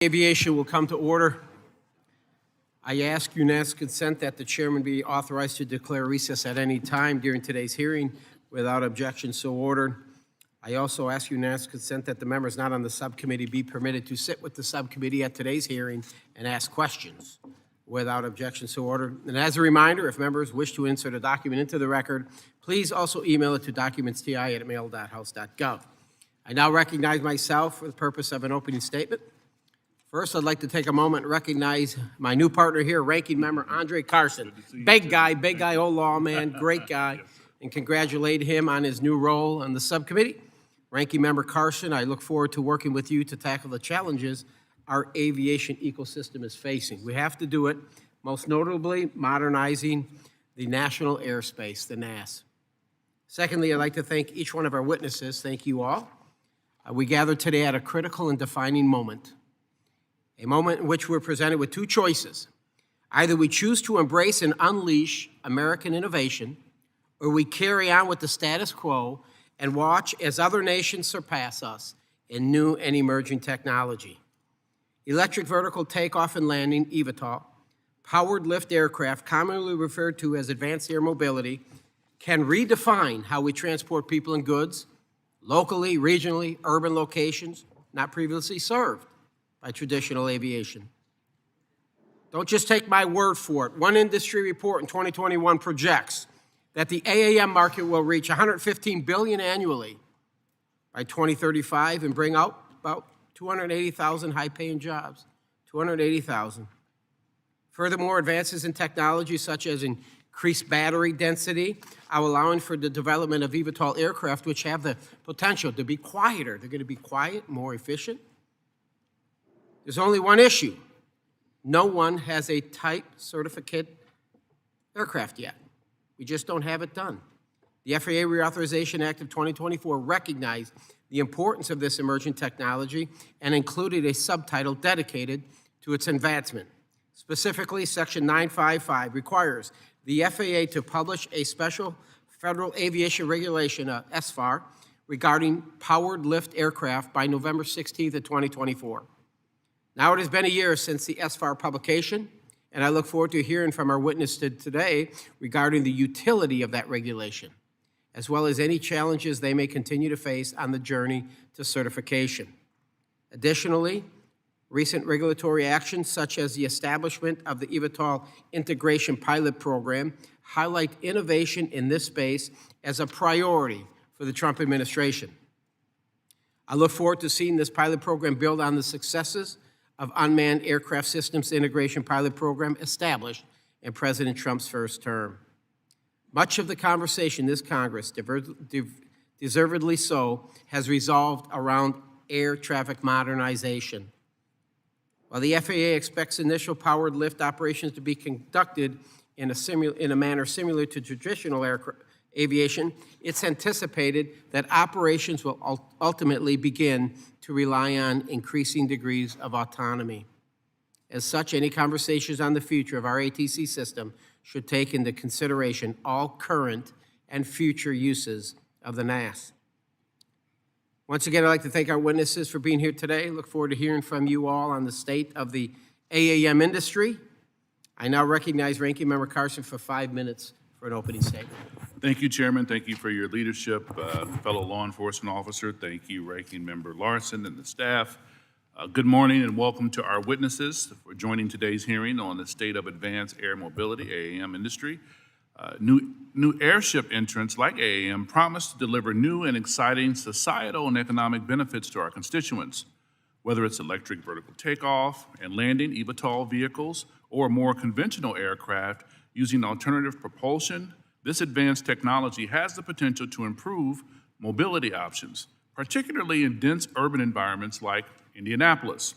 Aviation will come to order. I ask unanimous consent that the chairman be authorized to declare recess at any time during today's hearing without objection, so ordered. I also ask unanimous consent that the members not on the subcommittee be permitted to sit with the subcommittee at today's hearing and ask questions without objection, so ordered. And as a reminder, if members wish to insert a document into the record, please also email it to documentsti@mail.house.gov. I now recognize myself for the purpose of an opening statement. First, I'd like to take a moment and recognize my new partner here, Ranking Member Andre Carson. Big guy, old lawman, great guy, and congratulate him on his new role on the subcommittee. Ranking Member Carson, I look forward to working with you to tackle the challenges our aviation ecosystem is facing. We have to do it, most notably modernizing the national airspace, the NAS. Secondly, I'd like to thank each one of our witnesses. Thank you all. We gathered today at a critical and defining moment. A moment in which we're presented with two choices. Either we choose to embrace and unleash American innovation, or we carry on with the status quo and watch as other nations surpass us in new and emerging technology. Electric vertical takeoff and landing, eVTOL, powered lift aircraft, commonly referred to as advanced air mobility, can redefine how we transport people and goods, locally, regionally, urban locations not previously served by traditional aviation. Don't just take my word for it. One industry report in 2021 projects that the AAM market will reach $115 billion annually by 2035 and bring out about 280,000 high-paying jobs, 280,000. Furthermore, advances in technology such as increased battery density are allowing for the development of eVTOL aircraft, which have the potential to be quieter. They're going to be quiet, more efficient. There's only one issue. No one has a type certificate aircraft yet. We just don't have it done. The FAA Reauthorization Act of 2024 recognized the importance of this emerging technology and included a subtitle dedicated to its advancement. Specifically, Section 955 requires the FAA to publish a special federal aviation regulation, SFAR, regarding powered lift aircraft by November 16th of 2024. Now it has been a year since the SFAR publication, and I look forward to hearing from our witness today regarding the utility of that regulation, as well as any challenges they may continue to face on the journey to certification. Additionally, recent regulatory actions, such as the establishment of the eVTOL Integration Pilot Program, highlight innovation in this space as a priority for the Trump administration. I look forward to seeing this pilot program build on the successes of Unmanned Aircraft Systems Integration Pilot Program established in President Trump's first term. Much of the conversation this Congress, deservedly so, has revolved around air traffic modernization. While the FAA expects initial powered lift operations to be conducted in a manner similar to traditional aviation, it's anticipated that operations will ultimately begin to rely on increasing degrees of autonomy. As such, any conversations on the future of our ATC system should take into consideration all current and future uses of the NAS. Once again, I'd like to thank our witnesses for being here today. Look forward to hearing from you all on the state of the AAM industry. I now recognize Ranking Member Carson for 5 minutes for an opening statement. Thank you, Chairman. Thank you for your leadership, fellow law enforcement officer. Thank you, Ranking Member Larson and the staff. Good morning and welcome to our witnesses for joining today's hearing on the state of advanced air mobility, AAM industry. New airship entrants like AAM promise to deliver new and exciting societal and economic benefits to our constituents. Whether it's electric vertical takeoff and landing, eVTOL vehicles, or more conventional aircraft using alternative propulsion, this advanced technology has the potential to improve mobility options, particularly in dense urban environments like Indianapolis,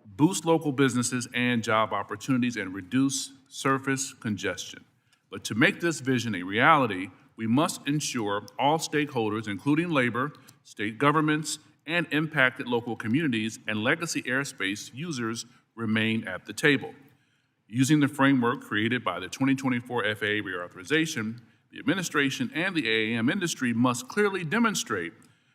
boost local businesses and job opportunities, and reduce surface congestion. But to make this vision a reality, we must ensure all stakeholders, including labor, state governments, and impacted local communities and legacy airspace users, remain at the table. Using the framework created by the 2024 FAA reauthorization, the administration and the AAM industry must clearly demonstrate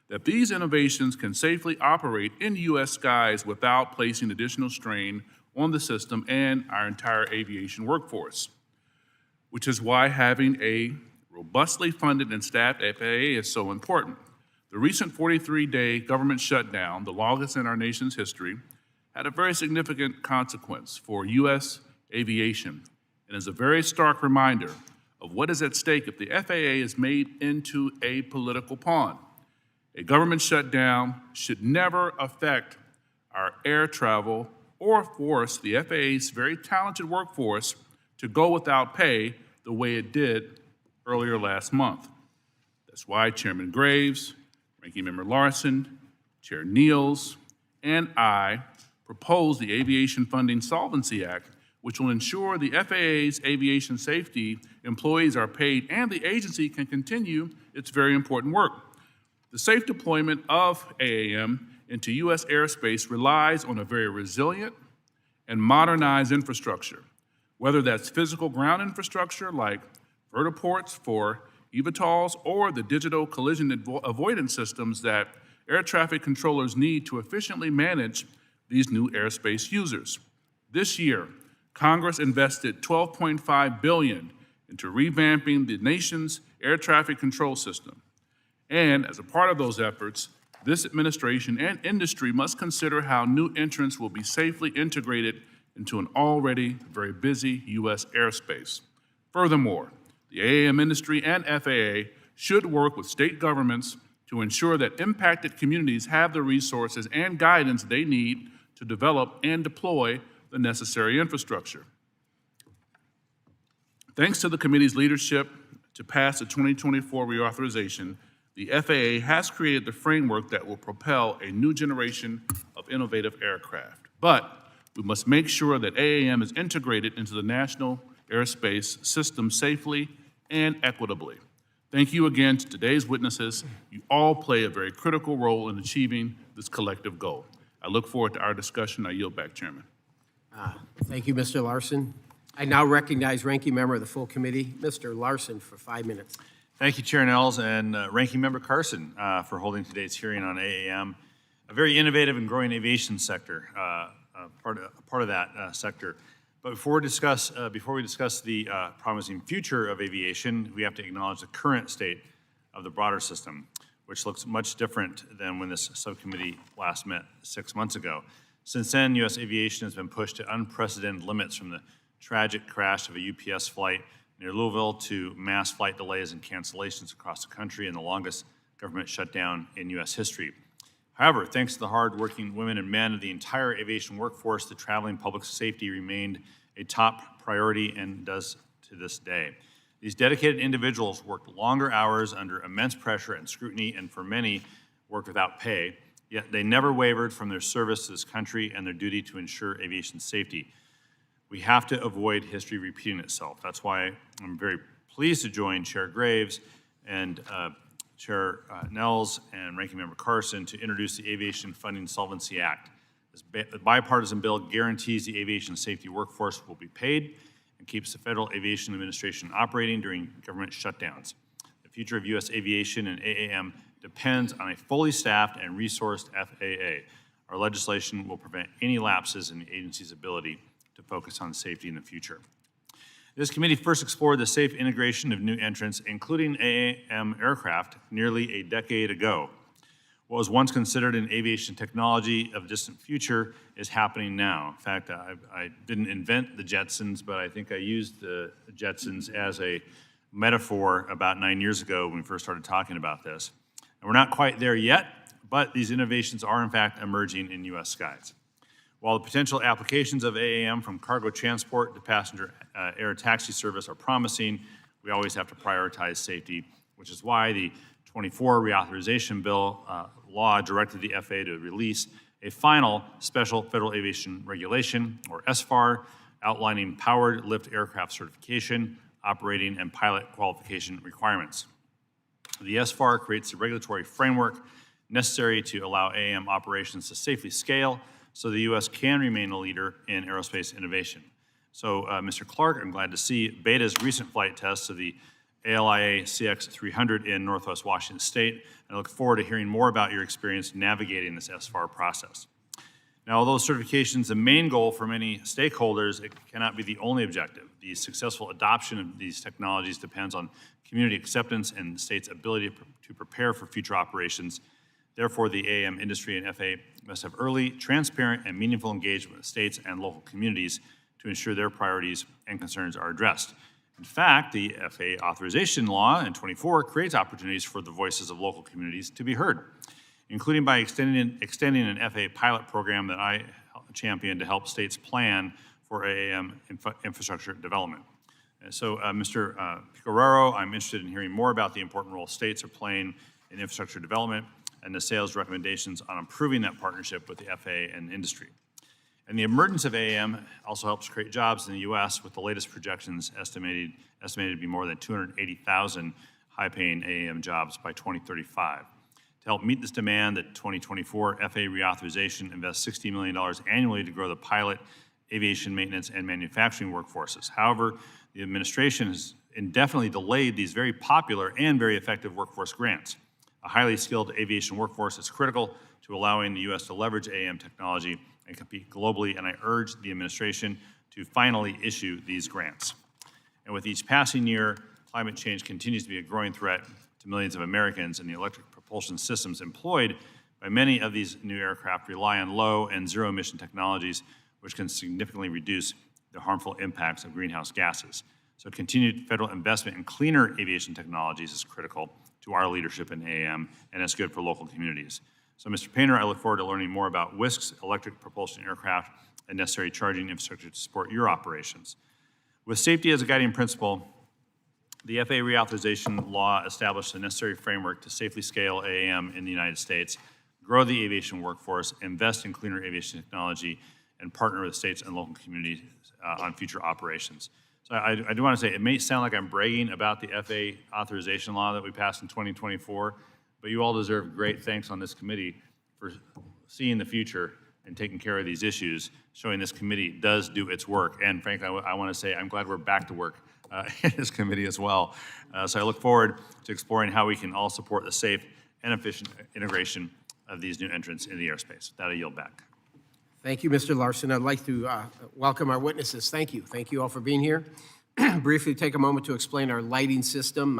that these innovations can safely operate in U.S. skies without placing additional strain on the system and our entire aviation workforce, which is why having a robustly funded and staffed FAA is so important. The recent 43-day government shutdown, the longest in our nation's history, had a very significant consequence for U.S. aviation and is a very stark reminder of what is at stake if the FAA is made into a political pawn. A government shutdown should never affect our air travel or force the FAA's very talented workforce to go without pay the way it did earlier last month. That's why Chairman Graves, Ranking Member Larson, Chair Niels, and I proposed the Aviation Funding Solvency Act, which will ensure the FAA's aviation safety employees are paid and the agency can continue its very important work. The safe deployment of AAM into U.S. airspace relies on a very resilient and modernized infrastructure, whether that's physical ground infrastructure like vertiports for eVTOLs or the digital collision avoidance systems that air traffic controllers need to efficiently manage these new airspace users. This year, Congress invested $12.5 billion into revamping the nation's air traffic control system. And as a part of those efforts, this administration and industry must consider how new entrants will be safely integrated into an already very busy U.S. airspace. Furthermore, the AAM industry and FAA should work with state governments to ensure that impacted communities have the resources and guidance they need to develop and deploy the necessary infrastructure. Thanks to the committee's leadership to pass the 2024 reauthorization, the FAA has created the framework that will propel a new generation of innovative aircraft. But we must make sure that AAM is integrated into the national airspace system safely and equitably. Thank you again to today's witnesses. You all play a very critical role in achieving this collective goal. I look forward to our discussion. I yield back, Chairman. Thank you, Mr. Larson. I now recognize Ranking Member of the full committee, Mr. Larson, for 5 minutes. Thank you, Chair Nels, and Ranking Member Carson for holding today's hearing on AAM, a very innovative and growing aviation sector, part of that sector. But before we discuss the promising future of aviation, we have to acknowledge the current state of the broader system, which looks much different than when this subcommittee last met 6 months ago. Since then, U.S. aviation has been pushed to unprecedented limits, from the tragic crash of a UPS flight near Louisville to mass flight delays and cancellations across the country and the longest government shutdown in U.S. history. However, thanks to the hard-working women and men of the entire aviation workforce, the traveling public safety remained a top priority and does to this day. These dedicated individuals worked longer hours under immense pressure and scrutiny, and for many, worked without pay, yet they never wavered from their service to this country and their duty to ensure aviation safety. We have to avoid history repeating itself. That's why I'm very pleased to join Chair Graves and Chair Nels and Ranking Member Carson to introduce the Aviation Funding Solvency Act. This bipartisan bill guarantees the aviation safety workforce will be paid and keeps the Federal Aviation Administration operating during government shutdowns. The future of U.S. aviation and AAM depends on a fully staffed and resourced FAA. Our legislation will prevent any lapses in the agency's ability to focus on safety in the future. This committee first explored the safe integration of new entrants, including AAM aircraft, nearly a decade ago. What was once considered an aviation technology of a distant future is happening now. In fact, I didn't invent the Jetsons, but I think I used the Jetsons as a metaphor about 9 years ago when we first started talking about this. And we're not quite there yet, but these innovations are in fact emerging in U.S. skies. While the potential applications of AAM from cargo transport to passenger air taxi service are promising, we always have to prioritize safety, which is why the 24 reauthorization bill law directed the FAA to release a final special federal aviation regulation, or SFAR, outlining powered lift aircraft certification, operating, and pilot qualification requirements. The SFAR creates the regulatory framework necessary to allow AAM operations to safely scale so the U.S. can remain a leader in aerospace innovation. So, Mr. Clark, I'm glad to see Beta's recent flight tests of the ALIA CX300 in Northwest Washington State, and I look forward to hearing more about your experience navigating this SFAR process. Now, although certification is the main goal for many stakeholders, it cannot be the only objective. The successful adoption of these technologies depends on community acceptance and the state's ability to prepare for future operations. Therefore, the AAM industry and FAA must have early, transparent, and meaningful engagement with states and local communities to ensure their priorities and concerns are addressed. In fact, the FAA authorization law in 24 creates opportunities for the voices of local communities to be heard, including by extending an FAA pilot program that I championed to help states plan for AAM infrastructure development. So, Mr. Pecoraro, I'm interested in hearing more about the important role states are playing in infrastructure development and NASAO's recommendations on improving that partnership with the FAA and industry. And the emergence of AAM also helps create jobs in the U.S., with the latest projections estimated to be more than 280,000 high-paying AAM jobs by 2035. To help meet this demand, the 2024 FAA reauthorization invests $60 million annually to grow the pilot, aviation maintenance, and manufacturing workforces. However, the administration has indefinitely delayed these very popular and very effective workforce grants. A highly skilled aviation workforce is critical to allowing the U.S. to leverage AAM technology and compete globally, and I urge the administration to finally issue these grants. And with each passing year, climate change continues to be a growing threat to millions of Americans, and the electric propulsion systems employed by many of these new aircraft rely on low and zero emission technologies, which can significantly reduce the harmful impacts of greenhouse gases. So continued federal investment in cleaner aviation technologies is critical to our leadership in AAM, and it's good for local communities. So, Mr. Painter, I look forward to learning more about Wisk's electric propulsion aircraft and necessary charging infrastructure to support your operations. With safety as a guiding principle, the FAA reauthorization law established the necessary framework to safely scale AAM in the United States, grow the aviation workforce, invest in cleaner aviation technology, and partner with states and local communities on future operations. So I do want to say, it may sound like I'm bragging about the FAA authorization law that we passed in 2024, but you all deserve great thanks on this committee for seeing the future and taking care of these issues, showing this committee does do its work. And frankly, I want to say I'm glad we're back to work in this committee as well. So I look forward to exploring how we can all support the safe and efficient integration of these new entrants in the airspace. With that, I yield back. Thank you, Mr. Larson. I'd like to welcome our witnesses. Thank you. Thank you all for being here. Briefly take a moment to explain our lighting system.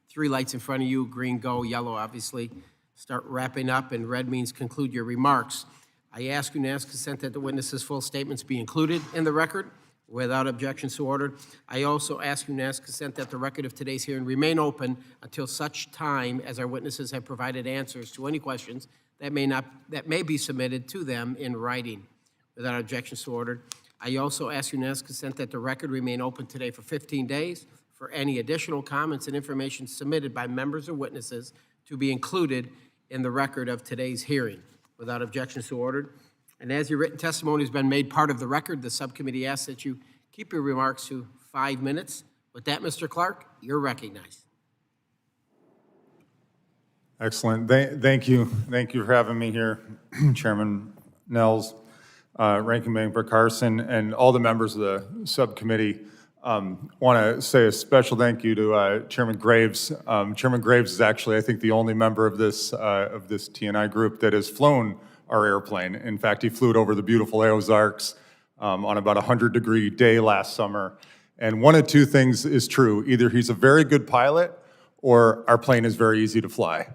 3 lights in front of you, green, go, yellow, obviously. Start wrapping up, and red means conclude your remarks. I ask unanimous consent that the witnesses' full statements be included in the record without objection so ordered. I also ask unanimous consent that the record of today's hearing remain open until such time as our witnesses have provided answers to any questions that may be submitted to them in writing. Without objection so ordered. I also ask unanimous consent that the record remain open today for 15 days for any additional comments and information submitted by members or witnesses to be included in the record of today's hearing. Without objection so ordered. And as your written testimony has been made part of the record, the subcommittee asks that you keep your remarks to 5 minutes. With that, Mr. Clark, you're recognized. Excellent. Thank you. Thank you for having me here, Chairman Nels, Ranking Member Carson, and all the members of the subcommittee. Want to say a special thank you to Chairman Graves. Chairman Graves is actually, I think, the only member of this T&I group that has flown our airplane. In fact, he flew it over the beautiful Ozarks on about a 100-degree day last summer. And one of 2 things is true. Either he's a very good pilot or our plane is very easy to fly.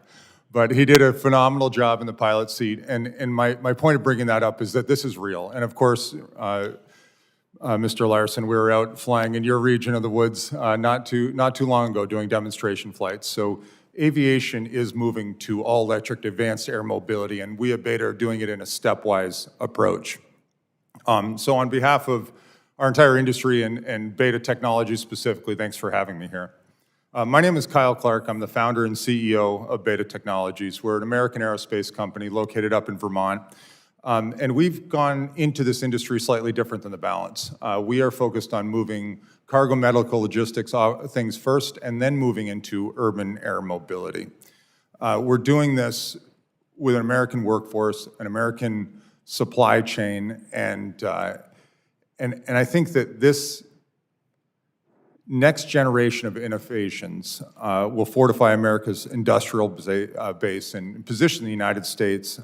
But he did a phenomenal job in the pilot seat. And my point of bringing that up is that this is real. And of course, Mr. Larson, we were out flying in your region of the woods not too long ago doing demonstration flights. So aviation is moving to all-electric advanced air mobility, and we at Beta are doing it in a stepwise approach. So on behalf of our entire industry and Beta Technologies specifically, thanks for having me here. My name is Kyle Clark. I'm the founder and CEO of Beta Technologies. We're an American aerospace company located up in Vermont. And we've gone into this industry slightly different than the balance. We are focused on moving cargo, medical, logistics things first, and then moving into urban air mobility. We're doing this with an American workforce, an American supply chain, and I think that this next generation of innovations will fortify America's industrial base and position the United States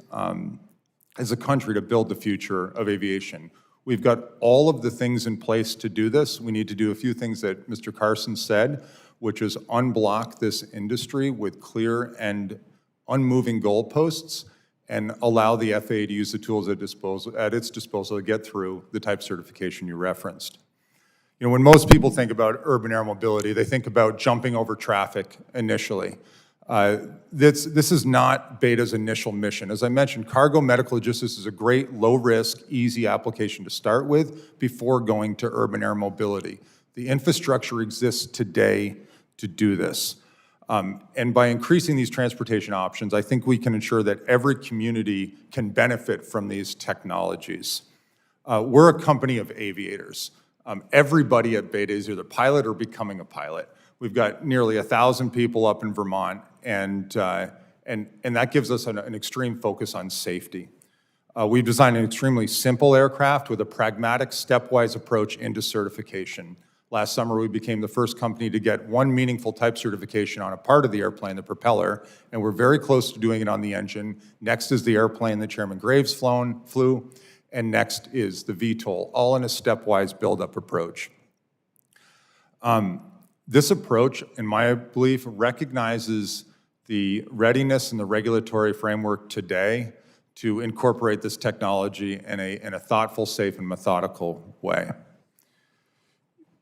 as a country to build the future of aviation. We've got all of the things in place to do this. We need to do a few things that Mr. Carson said, which is unblock this industry with clear and unmoving goalposts and allow the FAA to use the tools at its disposal to get through the type certification you referenced. You know, when most people think about urban air mobility, they think about jumping over traffic initially. This is not Beta's initial mission. As I mentioned, cargo medical logistics is a great, low-risk, easy application to start with before going to urban air mobility. The infrastructure exists today to do this. And by increasing these transportation options, I think we can ensure that every community can benefit from these technologies. We're a company of aviators. Everybody at Beta is either pilot or becoming a pilot. We've got nearly 1,000 people up in Vermont, and that gives us an extreme focus on safety. We've designed an extremely simple aircraft with a pragmatic, stepwise approach into certification. Last summer, we became the first company to get one meaningful type certification on a part of the airplane, the propeller, and we're very close to doing it on the engine. Next is the airplane that Chairman Graves flew, and next is the VTOL, all in a stepwise build-up approach. This approach, in my belief, recognizes the readiness and the regulatory framework today to incorporate this technology in a thoughtful, safe, and methodical way.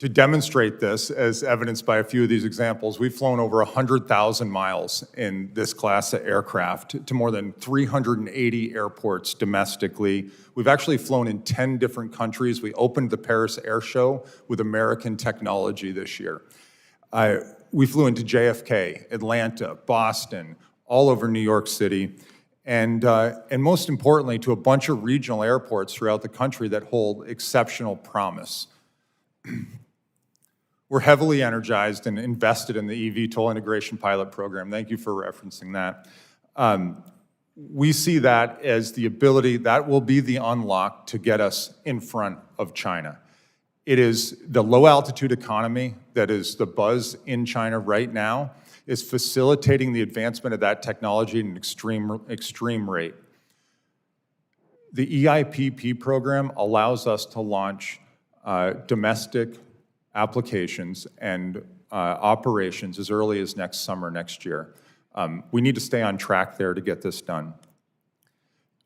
To demonstrate this, as evidenced by a few of these examples, we've flown over 100,000 miles in this class of aircraft to more than 380 airports domestically. We've actually flown in 10 different countries. We opened the Paris Air Show with American technology this year. We flew into JFK, Atlanta, Boston, all over New York City, and most importantly, to a bunch of regional airports throughout the country that hold exceptional promise. We're heavily energized and invested in the eVTOL integration pilot program. Thank you for referencing that. We see that as the ability, that will be the unlock to get us in front of China. It is the low altitude economy that is the buzz in China right now, is facilitating the advancement of that technology at an extreme rate. The EIPP program allows us to launch domestic applications and operations as early as next summer, next year. We need to stay on track there to get this done.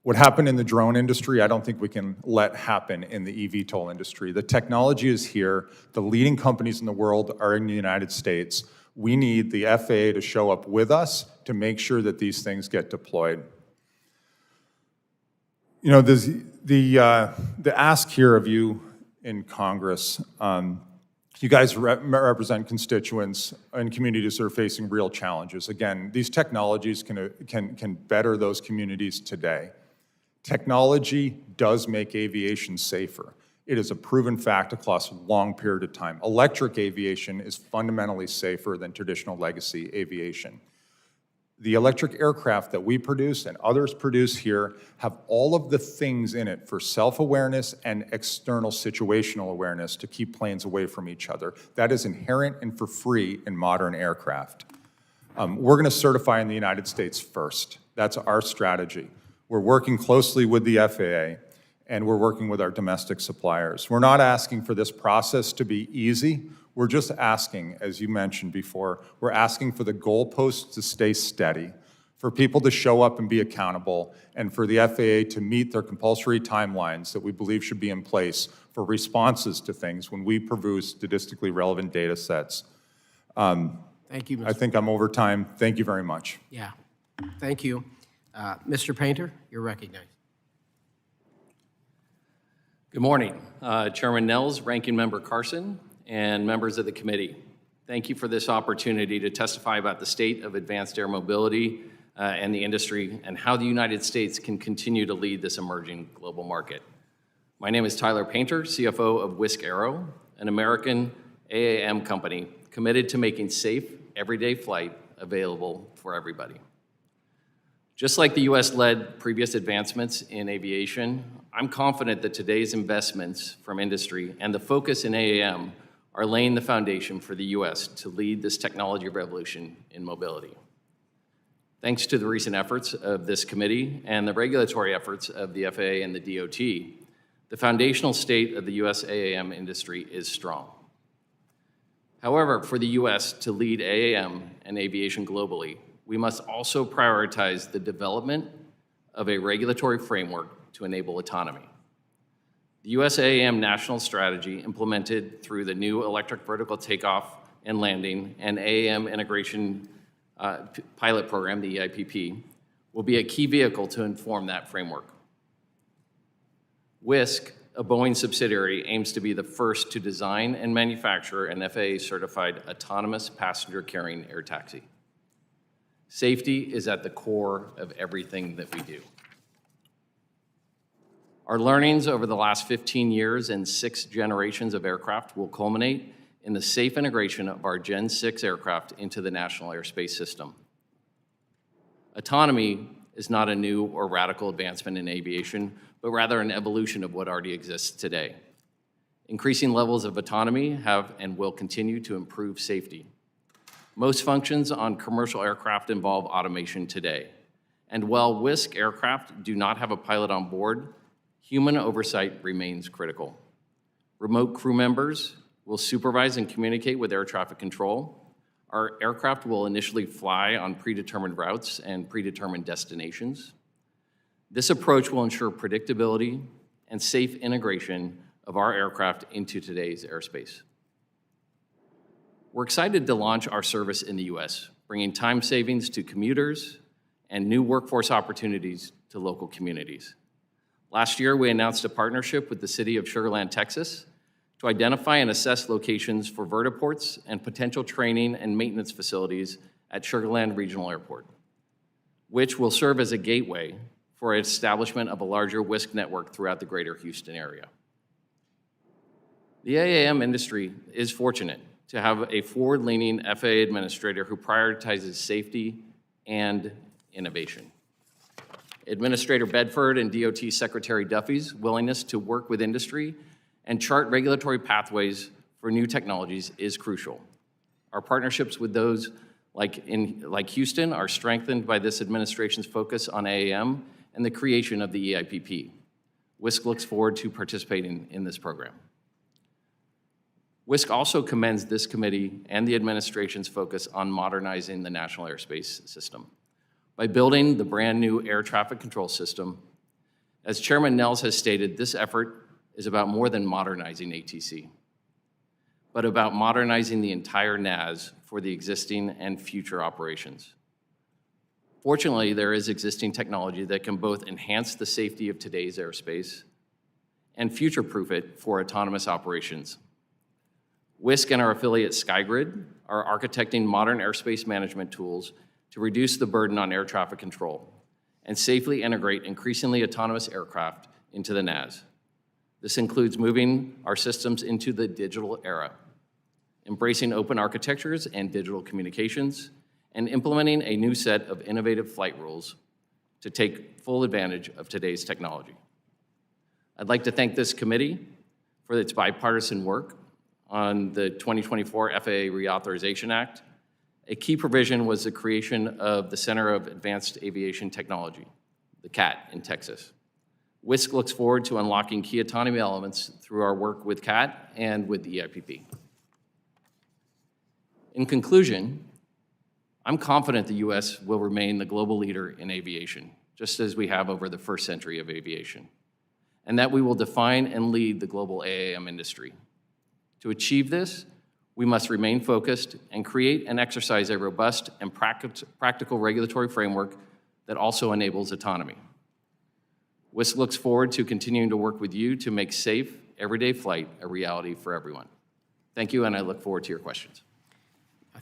What happened in the drone industry, I don't think we can let happen in the eVTOL industry. The technology is here. The leading companies in the world are in the United States. We need the FAA to show up with us to make sure that these things get deployed. You know, the ask here of you in Congress, you guys represent constituents and communities that are facing real challenges. Again, these technologies can better those communities today. Technology does make aviation safer. It is a proven fact across a long period of time. Electric aviation is fundamentally safer than traditional legacy aviation. The electric aircraft that we produce and others produce here have all of the things in it for self-awareness and external situational awareness to keep planes away from each other. That is inherent and for free in modern aircraft. We're going to certify in the United States first. That's our strategy. We're working closely with the FAA, and we're working with our domestic suppliers. We're not asking for this process to be easy. We're just asking, as you mentioned before, we're asking for the goalposts to stay steady, for people to show up and be accountable, and for the FAA to meet their compulsory timelines that we believe should be in place for responses to things when we produce statistically relevant data sets. Thank you, Mr. I think I'm over time. Thank you very much. Yeah, thank you. Mr. Painter, you're recognized. Good morning, Chairman Nels, Ranking Member Carson, and members of the committee. Thank you for this opportunity to testify about the state of advanced air mobility and the industry and how the United States can continue to lead this emerging global market. My name is Tyler Painter, CFO of Wisk Aero, an American AAM company committed to making safe, everyday flight available for everybody. Just like the US led previous advancements in aviation, I'm confident that today's investments from industry and the focus in AAM are laying the foundation for the U.S. to lead this technology revolution in mobility. Thanks to the recent efforts of this committee and the regulatory efforts of the FAA and the DOT, the foundational state of the U.S. AAM industry is strong. However, for the U.S. to lead AAM and aviation globally, we must also prioritize the development of a regulatory framework to enable autonomy. The U.S. AAM national strategy, implemented through the new Electric Vertical Takeoff and Landing and AAM Integration Pilot Program, the EIPP, will be a key vehicle to inform that framework. Wisk, a Boeing subsidiary, aims to be the first to design and manufacture an FAA-certified autonomous passenger-carrying air taxi. Safety is at the core of everything that we do. Our learnings over the last 15 years and 6 generations of aircraft will culminate in the safe integration of our Gen 6 aircraft into the National Airspace System. Autonomy is not a new or radical advancement in aviation, but rather an evolution of what already exists today. Increasing levels of autonomy have and will continue to improve safety. Most functions on commercial aircraft involve automation today. And while Wisk aircraft do not have a pilot on board, human oversight remains critical. Remote crew members will supervise and communicate with air traffic control. Our aircraft will initially fly on predetermined routes and predetermined destinations. This approach will ensure predictability and safe integration of our aircraft into today's airspace. We're excited to launch our service in the U.S., bringing time savings to commuters and new workforce opportunities to local communities. Last year, we announced a partnership with the city of Sugar Land, Texas, to identify and assess locations for vertiports and potential training and maintenance facilities at Sugar Land Regional Airport, which will serve as a gateway for establishment of a larger Wisk network throughout the greater Houston area. The AAM industry is fortunate to have a forward-leaning FAA administrator who prioritizes safety and innovation. Administrator Bedford and DOT Secretary Duffy's willingness to work with industry and chart regulatory pathways for new technologies is crucial. Our partnerships with those like Houston are strengthened by this administration's focus on AAM and the creation of the EIPP. Wisk looks forward to participating in this program. Wisk also commends this committee and the administration's focus on modernizing the National Airspace System by building the brand new air traffic control system. As Chairman Nels has stated, this effort is about more than modernizing ATC, but about modernizing the entire NAS for the existing and future operations. Fortunately, there is existing technology that can both enhance the safety of today's airspace and future-proof it for autonomous operations. Wisk and our affiliate SkyGrid are architecting modern airspace management tools to reduce the burden on air traffic control and safely integrate increasingly autonomous aircraft into the NAS. This includes moving our systems into the digital era, embracing open architectures and digital communications, and implementing a new set of innovative flight rules to take full advantage of today's technology. I'd like to thank this committee for its bipartisan work on the 2024 FAA Reauthorization Act. A key provision was the creation of the Center of Advanced Aviation Technology, the CAT, in Texas. Wisk looks forward to unlocking key autonomy elements through our work with CAT and with the EIPP. In conclusion, I'm confident the U.S. will remain the global leader in aviation, just as we have over the first century of aviation, and that we will define and lead the global AAM industry. To achieve this, we must remain focused and create and exercise a robust and practical regulatory framework that also enables autonomy. Wisk looks forward to continuing to work with you to make safe, everyday flight a reality for everyone. Thank you, and I look forward to your questions.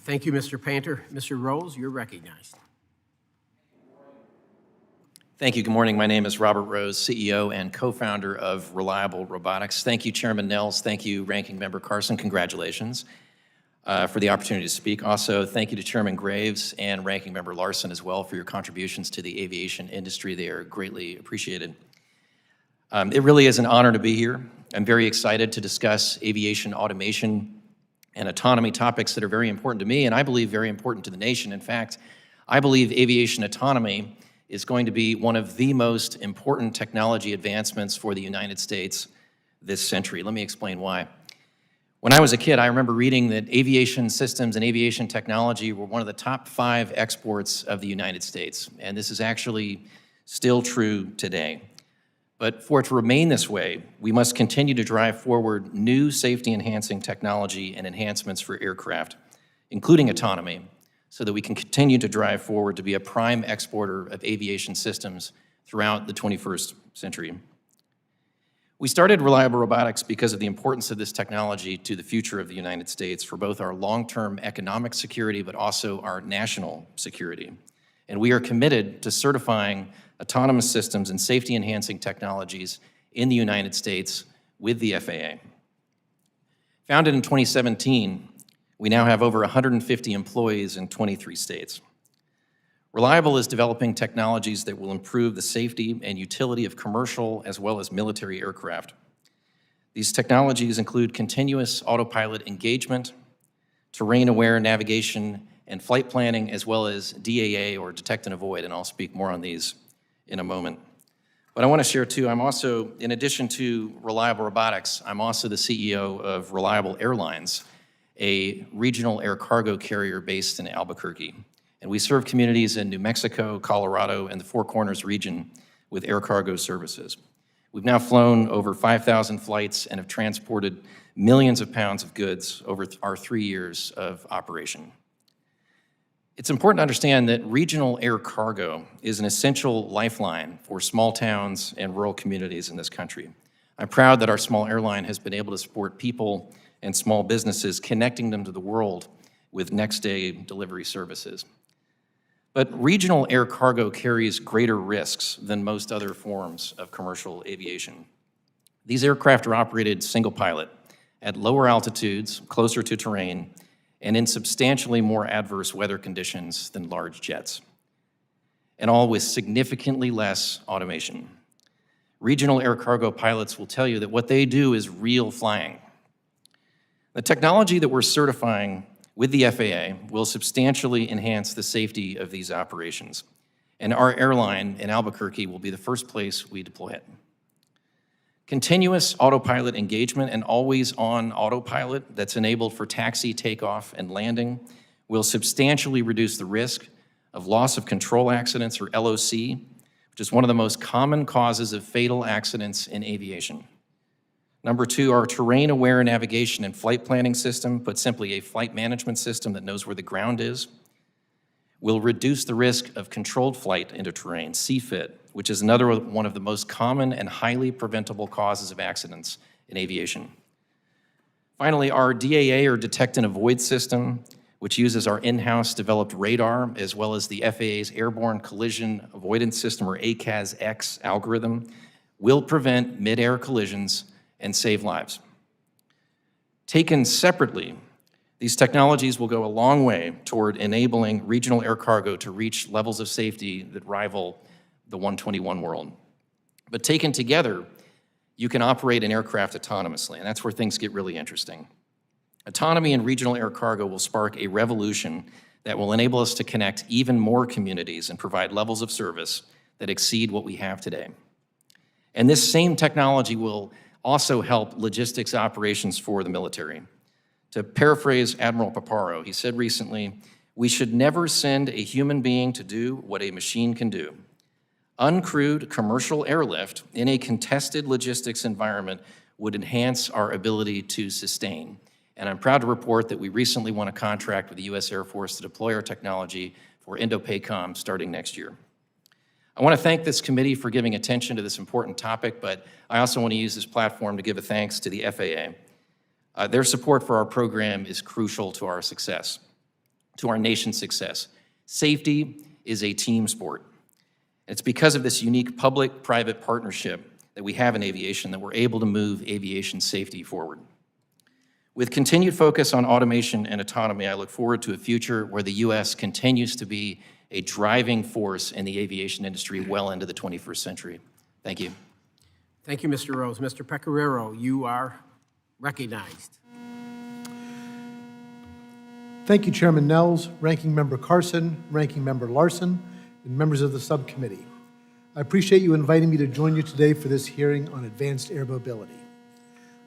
Thank you, Mr. Painter. Mr. Rose, you're recognized. Thank you. Good morning. My name is Robert Rose, CEO and co-founder of Reliable Robotics. Thank you, Chairman Nels. Thank you, Ranking Member Carson. Congratulations for the opportunity to speak. Also, thank you to Chairman Graves and Ranking Member Larson as well for your contributions to the aviation industry. They are greatly appreciated. It really is an honor to be here. I'm very excited to discuss aviation automation and autonomy, topics that are very important to me and I believe very important to the nation. In fact, I believe aviation autonomy is going to be one of the most important technology advancements for the United States this century. Let me explain why. When I was a kid, I remember reading that aviation systems and aviation technology were one of the top 5 exports of the United States, and this is actually still true today. But for it to remain this way, we must continue to drive forward new safety-enhancing technology and enhancements for aircraft, including autonomy, so that we can continue to drive forward to be a prime exporter of aviation systems throughout the 21st century. We started Reliable Robotics because of the importance of this technology to the future of the United States for both our long-term economic security, but also our national security. And we are committed to certifying autonomous systems and safety-enhancing technologies in the United States with the FAA. Founded in 2017, we now have over 150 employees in 23 states. Reliable is developing technologies that will improve the safety and utility of commercial as well as military aircraft. These technologies include continuous autopilot engagement, terrain-aware navigation and flight planning, as well as DAA, or detect and avoid, and I'll speak more on these in a moment. But I want to share too, I'm also, in addition to Reliable Robotics, I'm also the CEO of Reliable Airlines, a regional air cargo carrier based in Albuquerque. And we serve communities in New Mexico, Colorado, and the Four Corners region with air cargo services. We've now flown over 5,000 flights and have transported millions of pounds of goods over our 3 years of operation. It's important to understand that regional air cargo is an essential lifeline for small towns and rural communities in this country. I'm proud that our small airline has been able to support people and small businesses, connecting them to the world with next-day delivery services. But regional air cargo carries greater risks than most other forms of commercial aviation. These aircraft are operated single pilot at lower altitudes, closer to terrain, and in substantially more adverse weather conditions than large jets, and all with significantly less automation. Regional air cargo pilots will tell you that what they do is real flying. The technology that we're certifying with the FAA will substantially enhance the safety of these operations, and our airline in Albuquerque will be the first place we deploy it. Continuous autopilot engagement and always-on autopilot that's enabled for taxi, takeoff, and landing will substantially reduce the risk of loss of control accidents, or LOC, which is one of the most common causes of fatal accidents in aviation. Number 2, our terrain-aware navigation and flight planning system, put simply a flight management system that knows where the ground is, will reduce the risk of controlled flight into terrain, CFIT, which is another one of the most common and highly preventable causes of accidents in aviation. Finally, our DAA, or detect and avoid system, which uses our in-house developed radar, as well as the FAA's Airborne Collision Avoidance System, or ACAS-X algorithm, will prevent mid-air collisions and save lives. Taken separately, these technologies will go a long way toward enabling regional air cargo to reach levels of safety that rival the 121 world. But taken together, you can operate an aircraft autonomously, and that's where things get really interesting. Autonomy in regional air cargo will spark a revolution that will enable us to connect even more communities and provide levels of service that exceed what we have today. And this same technology will also help logistics operations for the military. To paraphrase Admiral Pecoraro, he said recently, "We should never send a human being to do what a machine can do." Uncrewed commercial airlift in a contested logistics environment would enhance our ability to sustain. And I'm proud to report that we recently won a contract with the U.S. Air Force to deploy our technology for Indo-PACOM starting next year. I want to thank this committee for giving attention to this important topic, but I also want to use this platform to give a thanks to the FAA. Their support for our program is crucial to our success, to our nation's success. Safety is a team sport. It's because of this unique public-private partnership that we have in aviation that we're able to move aviation safety forward. With continued focus on automation and autonomy, I look forward to a future where the U.S. continues to be a driving force in the aviation industry well into the 21st century. Thank you. Thank you, Mr. Rose. Mr. Pecoraro, you are recognized. Thank you, Chairman Nels, Ranking Member Carson, Ranking Member Larson, and members of the subcommittee. I appreciate you inviting me to join you today for this hearing on advanced air mobility.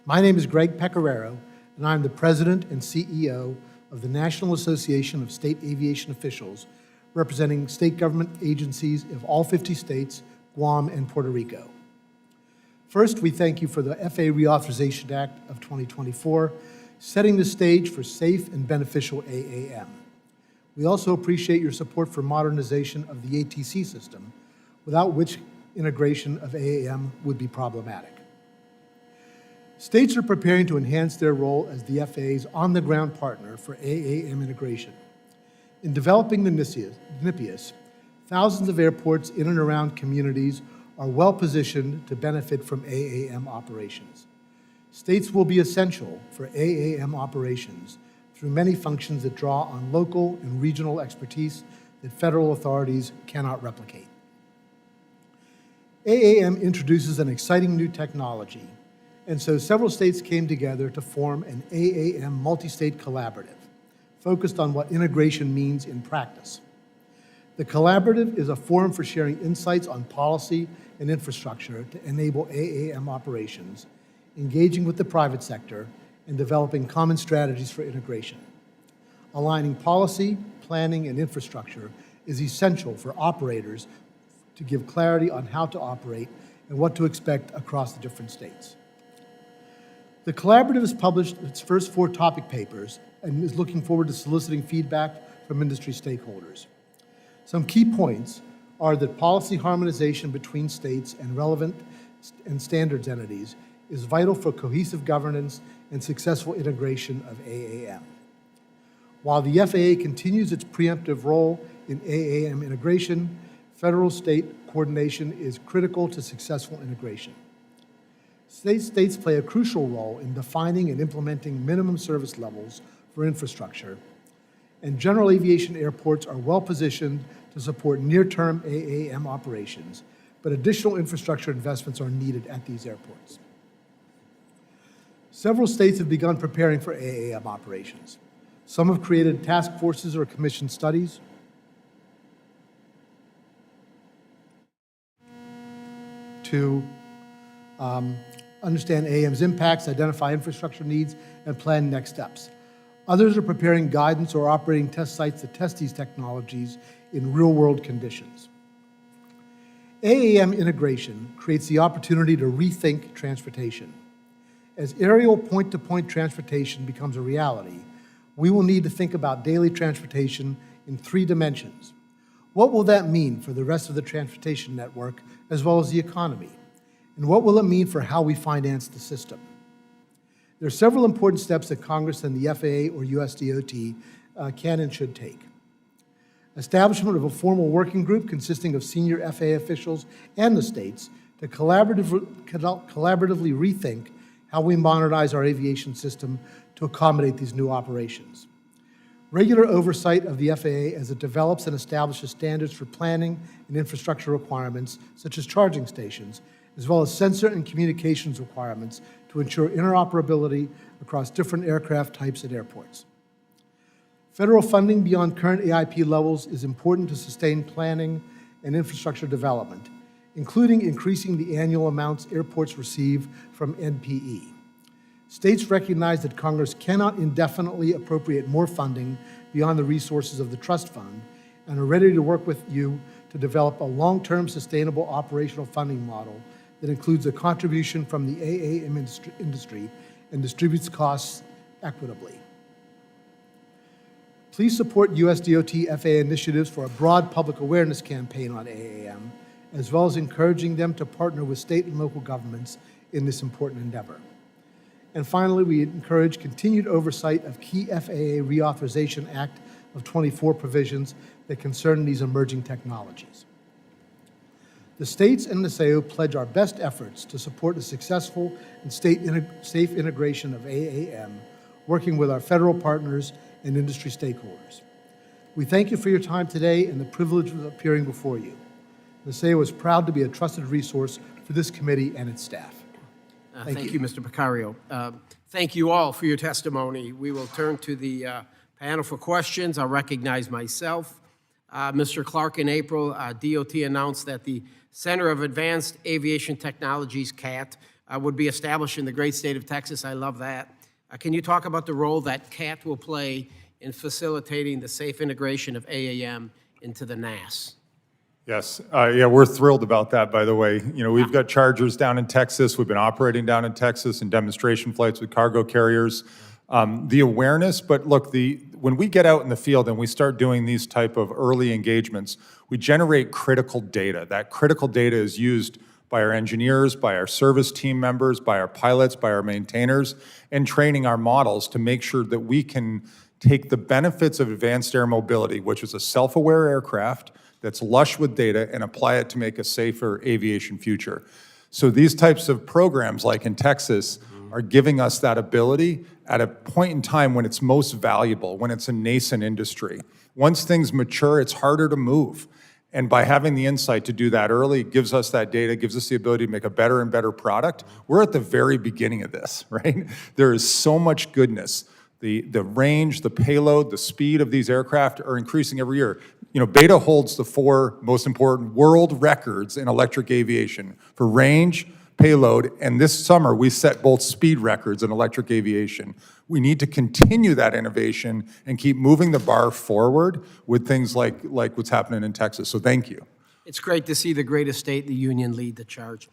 My name is Greg Pecoraro, and I'm the President and CEO of the National Association of State Aviation Officials, representing state government agencies of all 50 states, Guam, and Puerto Rico. First, we thank you for the FAA Reauthorization Act of 2024, setting the stage for safe and beneficial AAM. We also appreciate your support for modernization of the ATC system, without which integration of AAM would be problematic. States are preparing to enhance their role as the FAA's on-the-ground partner for AAM integration. In developing the NIPIAS, thousands of airports in and around communities are well-positioned to benefit from AAM operations. States will be essential for AAM operations through many functions that draw on local and regional expertise that federal authorities cannot replicate. AAM introduces an exciting new technology, and so several states came together to form an AAM multi-state collaborative, focused on what integration means in practice. The collaborative is a forum for sharing insights on policy and infrastructure to enable AAM operations, engaging with the private sector, and developing common strategies for integration. Aligning policy, planning, and infrastructure is essential for operators to give clarity on how to operate and what to expect across the different states. The collaborative has published its first 4 topic papers and is looking forward to soliciting feedback from industry stakeholders. Some key points are that policy harmonization between states and relevant and standards entities is vital for cohesive governance and successful integration of AAM. While the FAA continues its preemptive role in AAM integration, federal-state coordination is critical to successful integration. States play a crucial role in defining and implementing minimum service levels for infrastructure, and general aviation airports are well-positioned to support near-term AAM operations, but additional infrastructure investments are needed at these airports. Several states have begun preparing for AAM operations. Some have created task forces or commissioned studies. To understand AAM's impacts, identify infrastructure needs, and plan next steps. Others are preparing guidance or operating test sites to test these technologies in real-world conditions. AAM integration creates the opportunity to rethink transportation. As aerial point-to-point transportation becomes a reality, we will need to think about daily transportation in 3 dimensions. What will that mean for the rest of the transportation network as well as the economy? And what will it mean for how we finance the system? There are several important steps that Congress and the FAA or USDOT can and should take. Establishment of a formal working group consisting of senior FAA officials and the states to collaboratively rethink how we modernize our aviation system to accommodate these new operations. Regular oversight of the FAA as it develops and establishes standards for planning and infrastructure requirements, such as charging stations, as well as sensor and communications requirements to ensure interoperability across different aircraft types at airports. Federal funding beyond current AIP levels is important to sustain planning and infrastructure development, including increasing the annual amounts airports receive from NPE. States recognize that Congress cannot indefinitely appropriate more funding beyond the resources of the trust fund and are ready to work with you to develop a long-term sustainable operational funding model that includes a contribution from the AAM industry and distributes costs equitably. Please support USDOT FAA initiatives for a broad public awareness campaign on AAM, as well as encouraging them to partner with state and local governments in this important endeavor. And finally, we encourage continued oversight of key FAA Reauthorization Act of 24 provisions that concern these emerging technologies. The states and NASAO pledge our best efforts to support a successful and safe integration of AAM, working with our federal partners and industry stakeholders. We thank you for your time today and the privilege of appearing before you. NASAO is proud to be a trusted resource for this committee and its staff. Thank you, Mr. Pecoraro. Thank you all for your testimony. We will turn to the Panel for questions, I'll recognize myself. Mr. Clark, in April, DOT announced that the Center of Advanced Aviation Technologies, CAT, would be established in the great state of Texas. I love that. Can you talk about the role that CAT will play in facilitating the safe integration of AAM into the NAS? Yes, yeah, we're thrilled about that, by the way. You know, we've got Chargers down in Texas. We've been operating down in Texas in demonstration flights with cargo carriers. The awareness, but look, when we get out in the field and we start doing these type of early engagements, we generate critical data. That critical data is used by our engineers, by our service team members, by our pilots, by our maintainers, and training our models to make sure that we can take the benefits of advanced air mobility, which is a self-aware aircraft that's lush with data, and apply it to make a safer aviation future. So these types of programs, like in Texas, are giving us that ability at a point in time when it's most valuable, when it's a nascent industry. Once things mature, it's harder to move. And by having the insight to do that early, it gives us that data, gives us the ability to make a better and better product. We're at the very beginning of this, right? There is so much goodness. The range, the payload, the speed of these aircraft are increasing every year. You know, Beta holds the 4 most important world records in electric aviation for range, payload, and this summer we set both speed records in electric aviation. We need to continue that innovation and keep moving the bar forward with things like what's happening in Texas. So thank you. It's great to see the greatest state in the union lead the charge.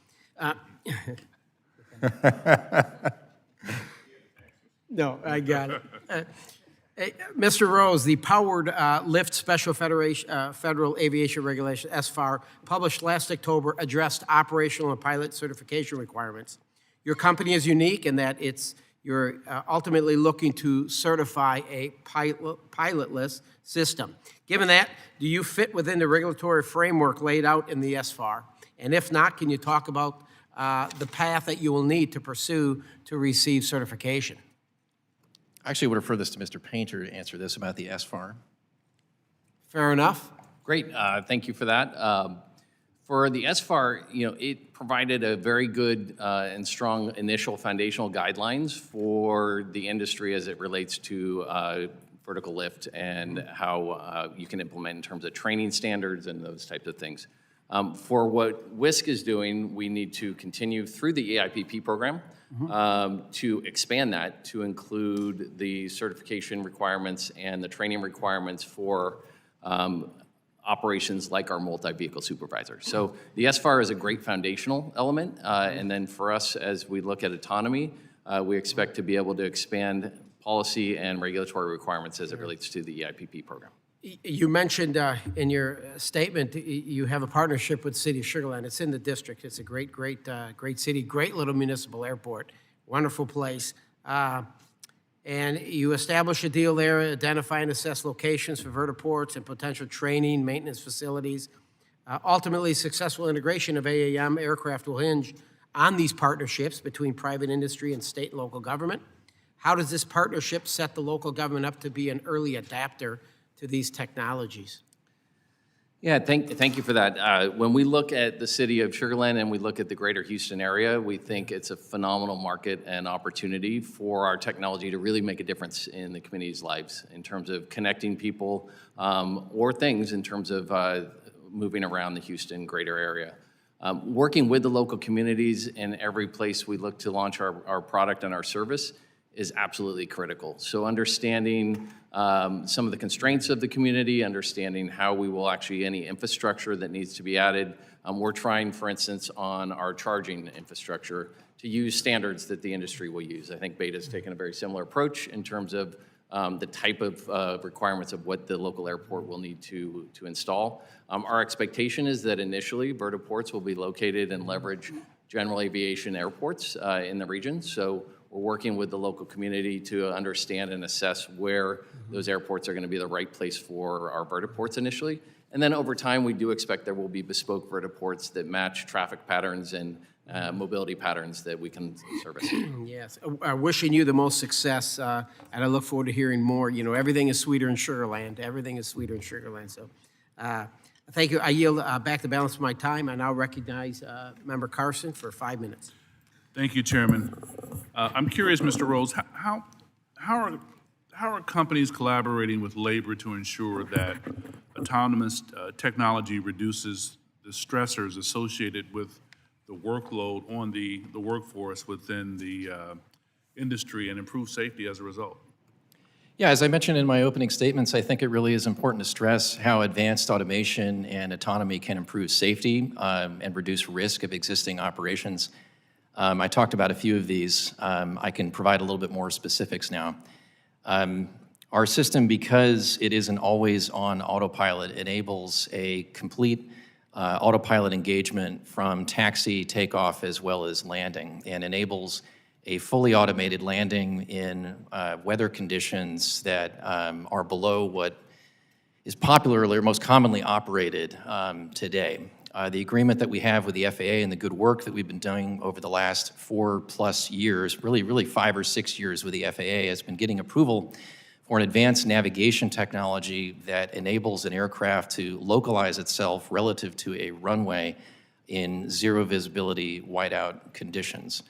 No, I got it. Mr. Rose, the Powered Lift Special Federal Aviation Regulation, SFAR, published last October, addressed operational and pilot certification requirements. Your company is unique in that you're ultimately looking to certify a pilotless system. Given that, do you fit within the regulatory framework laid out in the SFAR? And if not, can you talk about the path that you will need to pursue to receive certification? I actually would refer this to Mr. Painter to answer this about the SFAR. Fair enough. Great, thank you for that. For the SFAR, it provided a very good and strong initial foundational guidelines for the industry as it relates to vertical lift and how you can implement in terms of training standards and those types of things. For what Wisk is doing, we need to continue through the EIPP program to expand that to include the certification requirements and the training requirements for operations like our multi-vehicle supervisor. So the SFAR is a great foundational element, and then for us, as we look at autonomy, we expect to be able to expand policy and regulatory requirements as it relates to the EIPP program. You mentioned in your statement you have a partnership with the City of Sugar Land. It's in the district. It's a great city, great little municipal airport, wonderful place. And you establish a deal there, identify and assess locations for vertiports and potential training, maintenance facilities. Ultimately, successful integration of AAM aircraft will hinge on these partnerships between private industry and state and local government. How does this partnership set the local government up to be an early adapter to these technologies? Yeah, thank you for that. When we look at the city of Sugar Land and we look at the greater Houston area, we think it's a phenomenal market and opportunity for our technology to really make a difference in the community's lives in terms of connecting people or things in terms of moving around the Houston greater area. Working with the local communities in every place we look to launch our product and our service is absolutely critical. So understanding some of the constraints of the community, understanding how we will actually, any infrastructure that needs to be added. We're trying, for instance, on our charging infrastructure to use standards that the industry will use. I think Beta's taken a very similar approach in terms of the type of requirements of what the local airport will need to install. Our expectation is that initially vertiports will be located and leverage general aviation airports in the region. So we're working with the local community to understand and assess where those airports are going to be the right place for our vertiports initially. And then over time, we do expect there will be bespoke vertiports that match traffic patterns and mobility patterns that we can service. Yes, wishing you the most success, and I look forward to hearing more. You know, everything is sweeter in Sugar Land. Everything is sweeter in Sugar Land. So thank you. I yield back the balance of my time. I now recognize Member Carson for 5 minutes. Thank you, Chairman. I'm curious, Mr. Rose, how how are companies collaborating with labor to ensure that autonomous technology reduces the stressors associated with the workload on the workforce within the industry and improve safety as a result? Yeah, as I mentioned in my opening statements, I think it really is important to stress how advanced automation and autonomy can improve safety and reduce risk of existing operations. I talked about a few of these. I can provide a little bit more specifics now. Our system, because it is an always-on autopilot, enables a complete autopilot engagement from taxi, takeoff, as well as landing, and enables a fully automated landing in weather conditions that are below what is popularly or most commonly operated today. The agreement that we have with the FAA and the good work that we've been doing over the last 4+ years, really 5 or 6 years with the FAA, has been getting approval for an advanced navigation technology that enables an aircraft to localize itself relative to a runway in zero visibility whiteout conditions.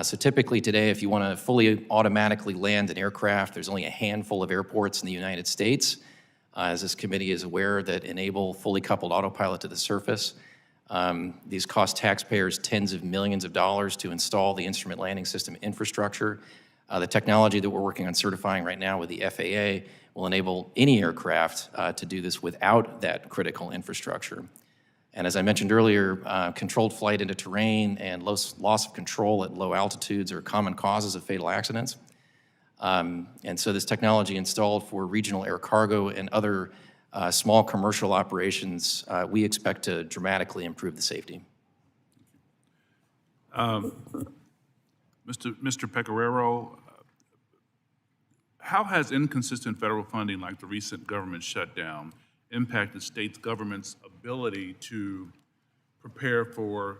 So typically today, if you want to fully automatically land an aircraft, there's only a handful of airports in the United States, as this committee is aware, that enable fully coupled autopilot to the surface. These cost taxpayers tens of millions of dollars to install the instrument landing system infrastructure. The technology that we're working on certifying right now with the FAA will enable any aircraft to do this without that critical infrastructure. And as I mentioned earlier, controlled flight into terrain and loss of control at low altitudes are common causes of fatal accidents. And so this technology installed for regional air cargo and other small commercial operations, we expect to dramatically improve the safety. Mr. Pecoraro, how has inconsistent federal funding like the recent government shutdown impacted states' government's ability to prepare for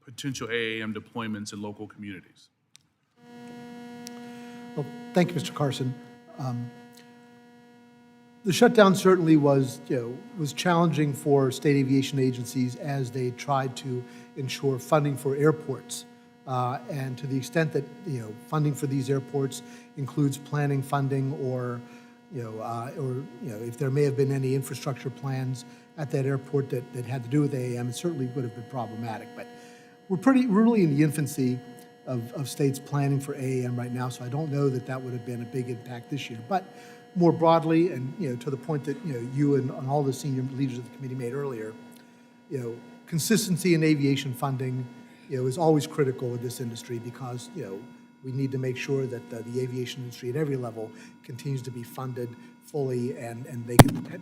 potential AAM deployments in local communities? Well, thank you, Mr. Carson. The shutdown certainly was challenging for state aviation agencies as they tried to ensure funding for airports. And to the extent that funding for these airports includes planning funding or if there may have been any infrastructure plans at that airport that had to do with AAM, it certainly would have been problematic. But we're really in the infancy of states planning for AAM right now, so I don't know that would have been a big impact this year. But more broadly, and to the point that you and all the senior leaders of the committee made earlier, consistency in aviation funding is always critical in this industry because we need to make sure that the aviation industry at every level continues to be funded fully and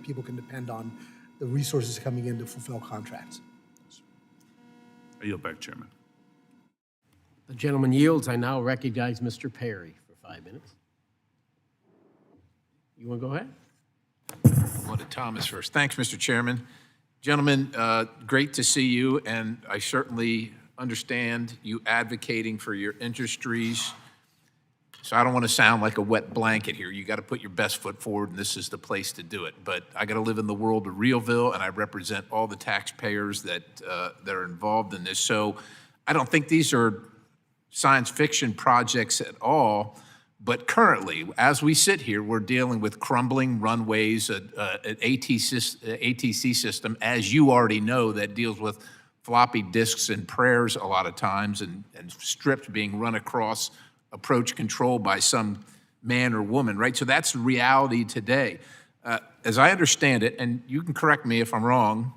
people can depend on the resources coming in to fulfill contracts. I yield back, Chairman. The gentleman yields. I now recognize Mr. Perry for 5 minutes. You want to go ahead? Well, to Thomas first. Thanks, Mr. Chairman. Gentlemen, great to see you, and I certainly understand you advocating for your industries. So I don't want to sound like a wet blanket here. You got to put your best foot forward, and this is the place to do it. But I got to live in the world of Realville, and I represent all the taxpayers that are involved in this. So I don't think these are science fiction projects at all. But currently, as we sit here, we're dealing with crumbling runways, an ATC system, as you already know, that deals with floppy disks and prayers a lot of times and strips being run across approach control by some man or woman, right? So that's reality today. As I understand it, and you can correct me if I'm wrong,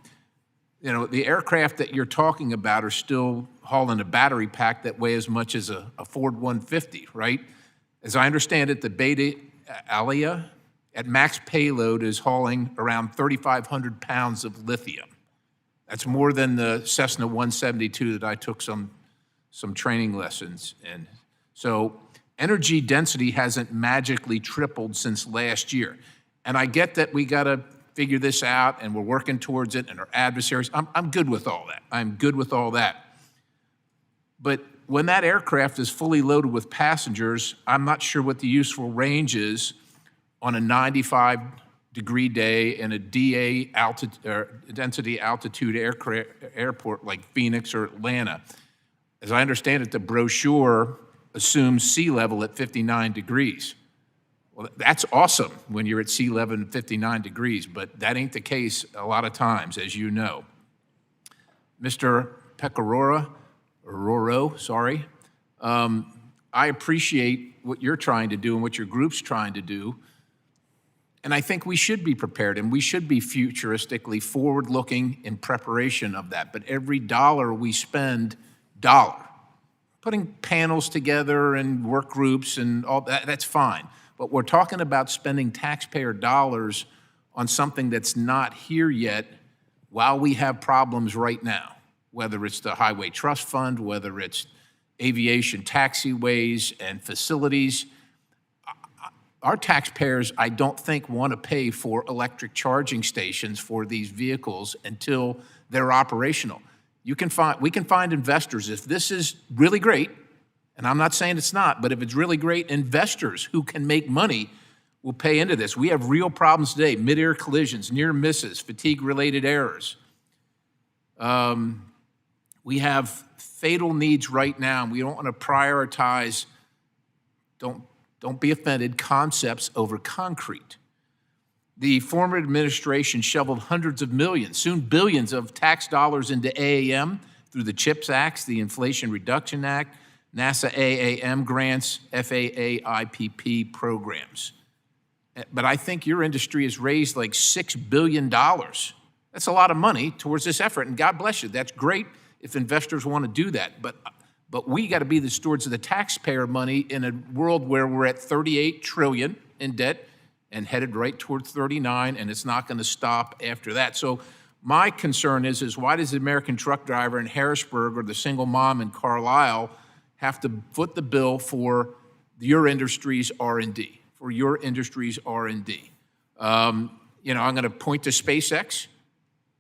the aircraft that you're talking about are still hauling a battery pack that weighs as much as a Ford 150, right? As I understand it, the Beta Alia at max payload is hauling around 3,500 pounds of lithium. That's more than the Cessna 172 that I took some training lessons in. So energy density hasn't magically tripled since last year. And I get that we got to figure this out and we're working towards it and our adversaries. I'm good with all that. I'm good with all that. But when that aircraft is fully loaded with passengers, I'm not sure what the useful range is on a 95-degree day in a DA density altitude airport like Phoenix or Atlanta. As I understand it, the brochure assumes sea level at 59 degrees. Well, that's awesome when you're at sea level and 59 degrees, but that ain't the case a lot of times, as you know. Mr. Pecoraro, sorry, I appreciate what you're trying to do and what your group's trying to do. And I think we should be prepared and we should be futuristically forward-looking in preparation of that. But every dollar we spend, putting panels together and work groups and all that, that's fine. But we're talking about spending taxpayer dollars on something that's not here yet while we have problems right now, whether it's the Highway Trust Fund, whether it's aviation taxiways and facilities. Our taxpayers, I don't think, want to pay for electric charging stations for these vehicles until they're operational. We can find investors. If this is really great, and I'm not saying it's not, but if it's really great, investors who can make money will pay into this. We have real problems today: mid-air collisions, near misses, fatigue-related errors. We have fatal needs right now, and we don't want to prioritize, don't be offended, concepts over concrete. The former administration shoveled hundreds of millions, soon billions of tax dollars into AAM through the CHIPS Act, the Inflation Reduction Act, NASA AAM grants, FAA IPP programs. But I think your industry has raised like $6 billion. That's a lot of money towards this effort, and God bless you. That's great if investors want to do that. But we got to be the stewards of the taxpayer money in a world where we're at 38 trillion in debt and headed right toward 39, and it's not going to stop after that. So my concern is why does the American truck driver in Harrisburg or the single mom in Carlisle have to foot the bill for your industry's R&D, for your industry's R&D? I'm going to point to SpaceX.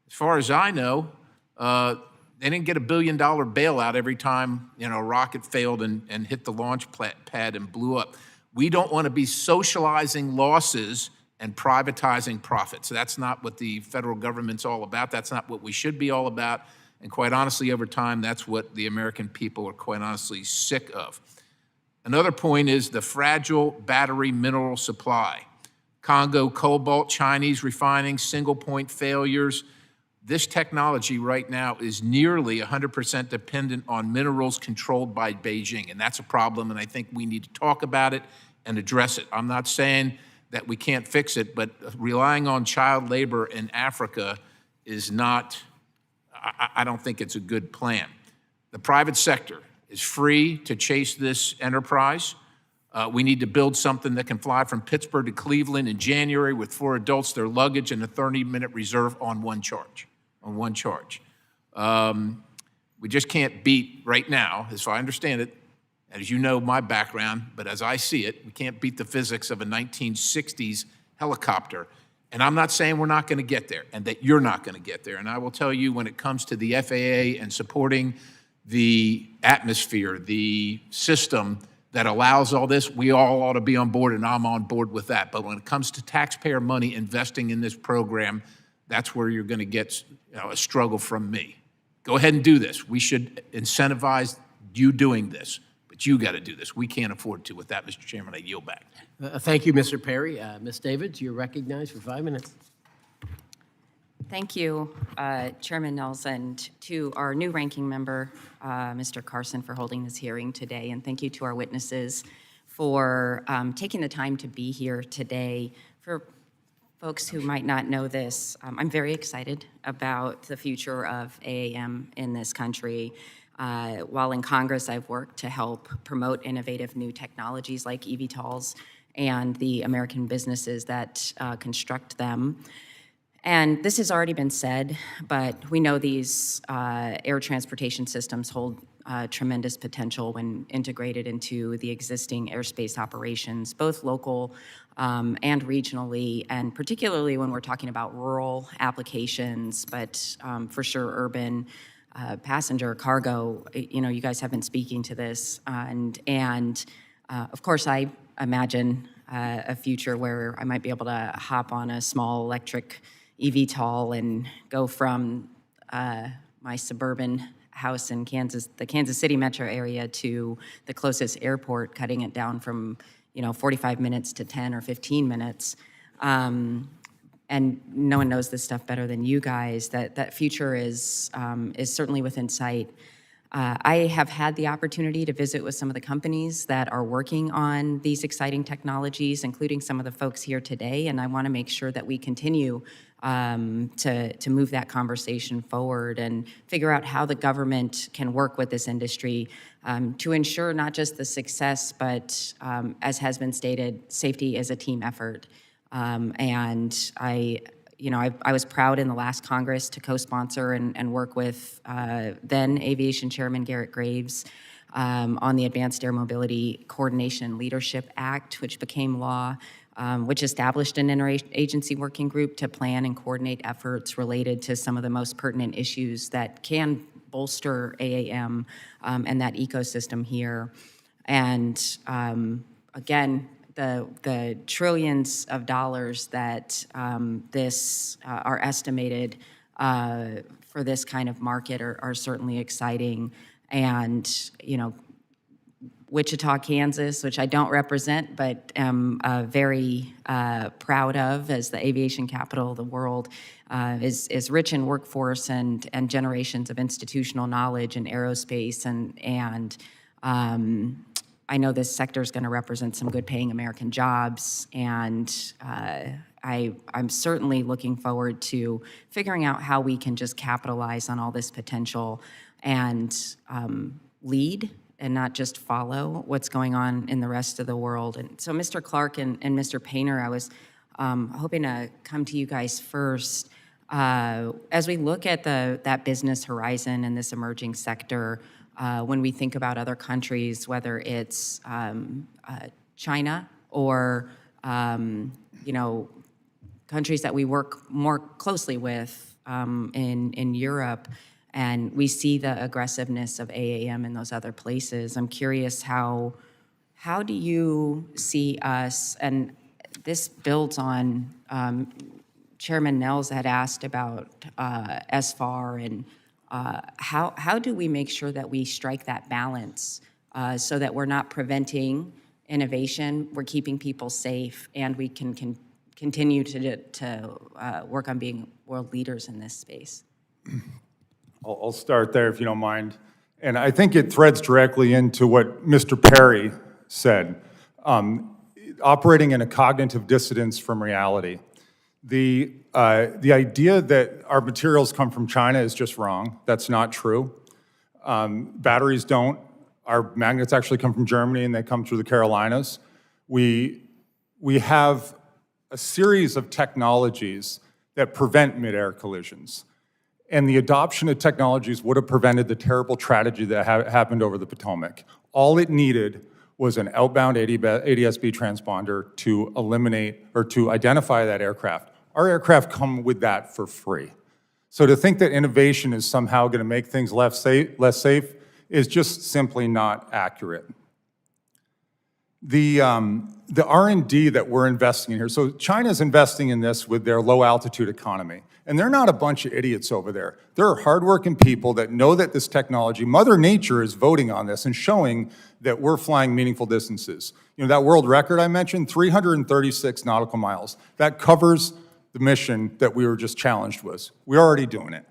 As far as I know, they didn't get $1 billion bailout every time, a rocket failed and hit the launch pad and blew up. We don't want to be socializing losses and privatizing profits. That's not what the federal government's all about. That's not what we should be all about. And quite honestly, over time, that's what the American people are quite honestly sick of. Another point is the fragile battery mineral supply. Congo cobalt, Chinese refining, single point failures. This technology right now is nearly 100% dependent on minerals controlled by Beijing, and that's a problem, and I think we need to talk about it and address it. I'm not saying that we can't fix it, but relying on child labor in Africa is not, I don't think it's a good plan. The private sector is free to chase this enterprise. We need to build something that can fly from Pittsburgh to Cleveland in January with 4 adults, their luggage, and a 30-minute reserve on one charge. We just can't beat right now, as I understand it, as you know my background, but as I see it, we can't beat the physics of a 1960s helicopter. And I'm not saying we're not going to get there and that you're not going to get there. And I will tell you, when it comes to the FAA and supporting the atmosphere, the system that allows all this, we all ought to be on board, and I'm on board with that. But when it comes to taxpayer money investing in this program, that's where you're going to get a struggle from me. Go ahead and do this. We should incentivize you doing this, but you got to do this. We can't afford to. With that, Mr. Chairman, I yield back. Thank you, Mr. Perry. Ms. Davids, you're recognized for 5 minutes. Thank you, Chairman Nels, and to our new ranking member, Mr. Carson, for holding this hearing today. And thank you to our witnesses for taking the time to be here today. For folks who might not know this, I'm very excited about the future of AAM in this country. While in Congress, I've worked to help promote innovative new technologies like eVTOLs and the American businesses that construct them. And this has already been said, but we know these air transportation systems hold tremendous potential when integrated into the existing airspace operations, both local and regionally, and particularly when we're talking about rural applications, but for sure urban passenger cargo. You guys have been speaking to this, and of course I imagine a future where I might be able to hop on a small electric eVTOL and go from my suburban house in the Kansas City metro area to the closest airport, cutting it down from 45 minutes to 10 or 15 minutes. And no one knows this stuff better than you guys, that future is certainly within sight. I have had the opportunity to visit with some of the companies that are working on these exciting technologies, including some of the folks here today, and I want to make sure that we continue to move that conversation forward and figure out how the government can work with this industry to ensure not just the success, but as has been stated, safety is a team effort. And I was proud in the last Congress to co-sponsor and work with then Aviation Chairman Garrett Graves on the Advanced Air Mobility Coordination and Leadership Act, which became law, which established an interagency working group to plan and coordinate efforts related to some of the most pertinent issues that can bolster AAM and that ecosystem here. And again, the trillions of dollars that this are estimated for this kind of market are certainly exciting. And, Wichita, Kansas, which I don't represent, but am very proud of as the aviation capital of the world, is rich in workforce and generations of institutional knowledge in aerospace. And I know this sector is going to represent some good-paying American jobs, and I'm certainly looking forward to figuring out how we can just capitalize on all this potential and lead and not just follow what's going on in the rest of the world. And so, Mr. Clark and Mr. Painter, I was hoping to come to you guys first. As we look at that business horizon and this emerging sector, when we think about other countries, whether it's China or countries that we work more closely with in Europe, and we see the aggressiveness of AAM in those other places. I'm curious how do you see us, and this builds on Chairman Nels had asked about SFAR and how do we make sure that we strike that balance so that we're not preventing innovation, we're keeping people safe, and we can continue to work on being world leaders in this space? I'll start there if you don't mind. And I think it threads directly into what Mr. Perry said, operating in a cognitive dissonance from reality. The idea that our materials come from China is just wrong. That's not true. Batteries don't. Our magnets actually come from Germany, and they come through the Carolinas. We have a series of technologies that prevent mid-air collisions. And the adoption of technologies would have prevented the terrible tragedy that happened over the Potomac. All it needed was an outbound ADS-B transponder to eliminate or to identify that aircraft. Our aircraft come with that for free. So to think that innovation is somehow going to make things less safe is just simply not accurate. The R&D that we're investing in here, so China's investing in this with their low-altitude economy. And they're not a bunch of idiots over there. There are hardworking people that know that this technology, Mother Nature is voting on this and showing that we're flying meaningful distances. That world record I mentioned, 336 nautical miles. That covers the mission that we were just challenged with. We're already doing it.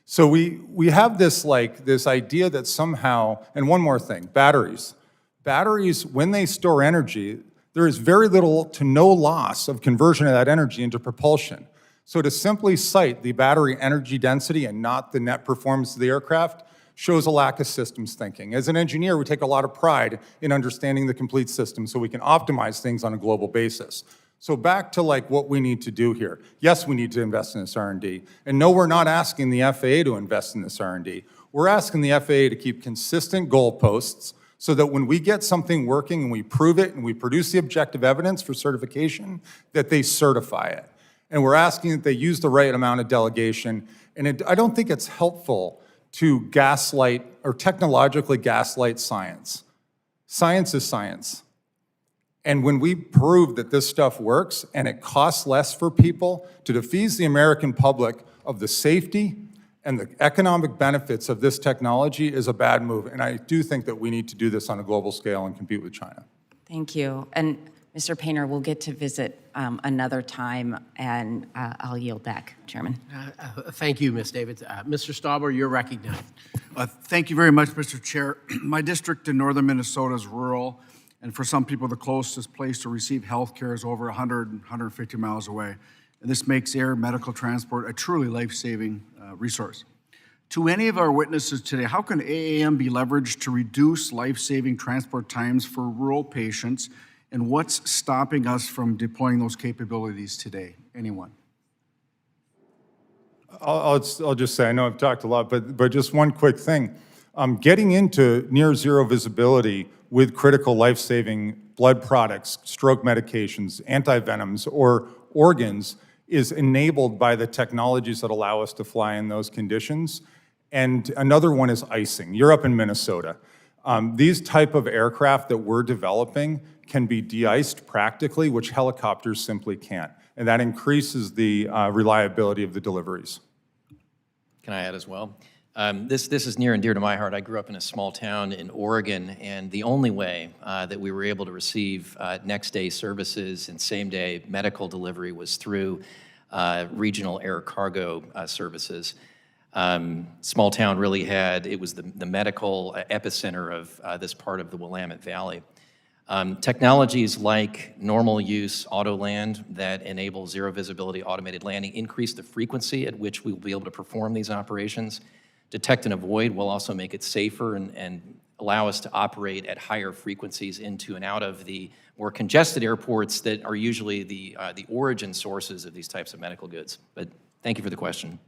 So we have this idea that somehow, and one more thing, batteries. Batteries, when they store energy, there is very little to no loss of conversion of that energy into propulsion. So to simply cite the battery energy density and not the net performance of the aircraft shows a lack of systems thinking. As an engineer, we take a lot of pride in understanding the complete system so we can optimize things on a global basis. So back to what we need to do here. Yes, we need to invest in this R&D. And no, we're not asking the FAA to invest in this R&D. We're asking the FAA to keep consistent goalposts so that when we get something working and we prove it and we produce the objective evidence for certification, that they certify it. And we're asking that they use the right amount of delegation. And I don't think it's helpful to gaslight or technologically gaslight science. Science is science. And when we prove that this stuff works and it costs less for people, to defease the American public of the safety and the economic benefits of this technology is a bad move. And I do think that we need to do this on a global scale and compete with China. Thank you. And Mr. Painter, we'll get to visit another time, and I'll yield back, Chairman. Thank you, Ms. Davids. Mr. Stauber, you're recognized. Thank you very much, Mr. Chair. My district in northern Minnesota is rural, and for some people, the closest place to receive health care is over 100, 150 miles away. And this makes air medical transport a truly life-saving resource. To any of our witnesses today, how can AAM be leveraged to reduce life-saving transport times for rural patients, and what's stopping us from deploying those capabilities today? Anyone? I'll just say, I know I've talked a lot, but just one quick thing. Getting into near zero visibility with critical life-saving blood products, stroke medications, antivenoms, or organs is enabled by the technologies that allow us to fly in those conditions. And another one is icing. You're up in Minnesota. These type of aircraft that we're developing can be de-iced practically, which helicopters simply can't. And that increases the reliability of the deliveries. Can I add as well? This is near and dear to my heart. I grew up in a small town in Oregon, and the only way that we were able to receive next-day services and same-day medical delivery was through regional air cargo services. Small town really it was the medical epicenter of this part of the Willamette Valley. Technologies like normal use auto land that enable zero visibility automated landing increase the frequency at which we will be able to perform these operations. Detect and avoid will also make it safer and allow us to operate at higher frequencies into and out of the more congested airports that are usually the origin sources of these types of medical goods. But thank you for the question.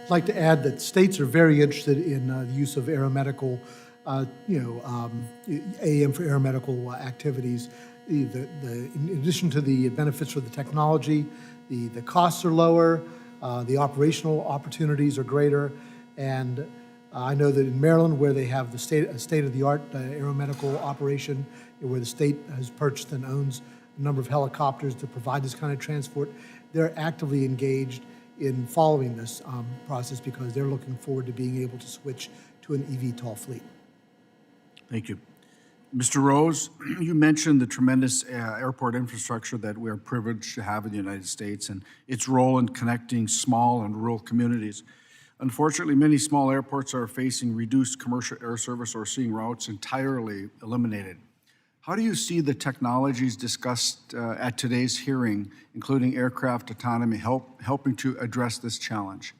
I'd like to add that states are very interested in the use of aeromedical, AAM for aeromedical activities. In addition to the benefits for the technology, the costs are lower, the operational opportunities are greater, and I know that in Maryland, where they have the state-of-the-art aeromedical operation, where the state has purchased and owns a number of helicopters to provide this kind of transport, they're actively engaged in following this process because they're looking forward to being able to switch to an eVTOL fleet. Thank you. Mr. Rose, you mentioned the tremendous airport infrastructure that we are privileged to have in the United States and its role in connecting small and rural communities. Unfortunately, many small airports are facing reduced commercial air service or seeing routes entirely eliminated. How do you see the technologies discussed at today's hearing, including aircraft autonomy, helping to address this challenge?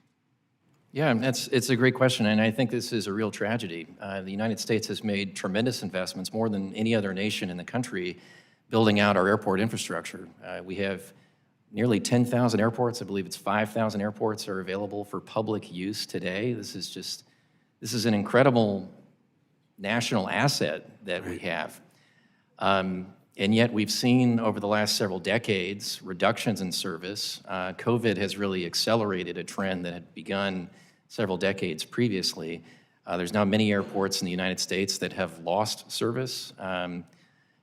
Yeah, it's a great question, and I think this is a real tragedy. The United States has made tremendous investments, more than any other nation in the country, building out our airport infrastructure. We have nearly 10,000 airports. I believe it's 5,000 airports are available for public use today. This is an incredible national asset that we have. And yet we've seen over the last several decades reductions in service. COVID has really accelerated a trend that had begun several decades previously. There's now many airports in the United States that have lost service,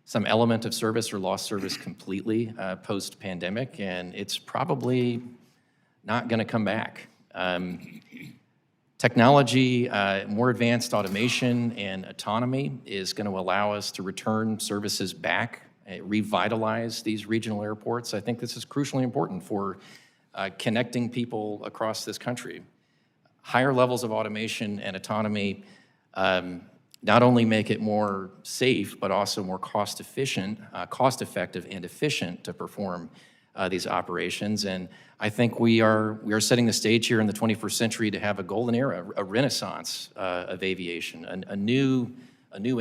some element of service or lost service completely post-pandemic, and it's probably not going to come back. Technology, more advanced automation and autonomy is going to allow us to return services back, revitalize these regional airports. I think this is crucially important for connecting people across this country. Higher levels of automation and autonomy not only make it more safe, but also more cost-effective and efficient to perform these operations. And I think we are setting the stage here in the 21st century to have a golden era, a renaissance of aviation, a new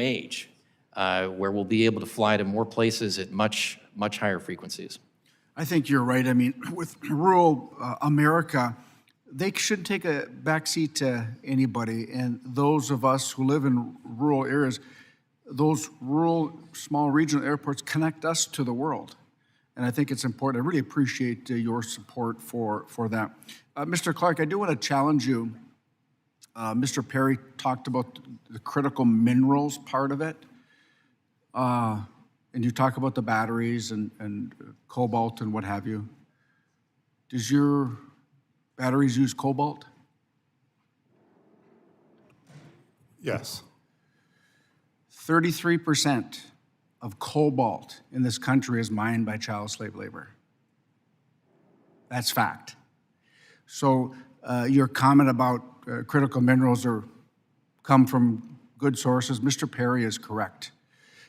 age where we'll be able to fly to more places at much higher frequencies. I think you're right. I mean, with rural America, they shouldn't take a backseat to anybody. And those of us who live in rural areas, those rural, small regional airports connect us to the world. And I think it's important. I really appreciate your support for that. Mr. Clark, I do want to challenge you. Mr. Perry talked about the critical minerals part of it. And you talk about the batteries and cobalt and what have you. Does your batteries use cobalt? Yes. 33% of cobalt in this country is mined by child slave labor. That's fact. So your comment about critical minerals come from good sources, Mr. Perry is correct.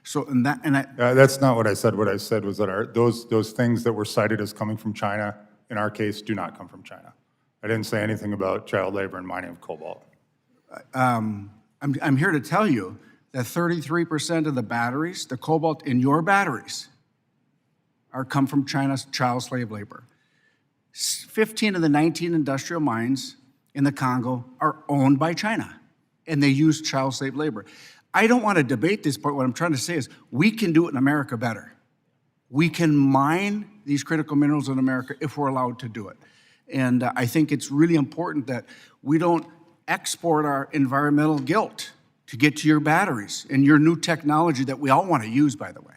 So, That's not what I said. What I said was that those things that were cited as coming from China, in our case, do not come from China. I didn't say anything about child labor and mining of cobalt. I'm here to tell you that 33% of the batteries, the cobalt in your batteries, come from China's child slave labor. 15 of the 19 industrial mines in the Congo are owned by China, and they use child slave labor. I don't want to debate this point. What I'm trying to say is we can do it in America better. We can mine these critical minerals in America if we're allowed to do it. And I think it's really important that we don't export our environmental guilt to get to your batteries and your new technology that we all want to use, by the way.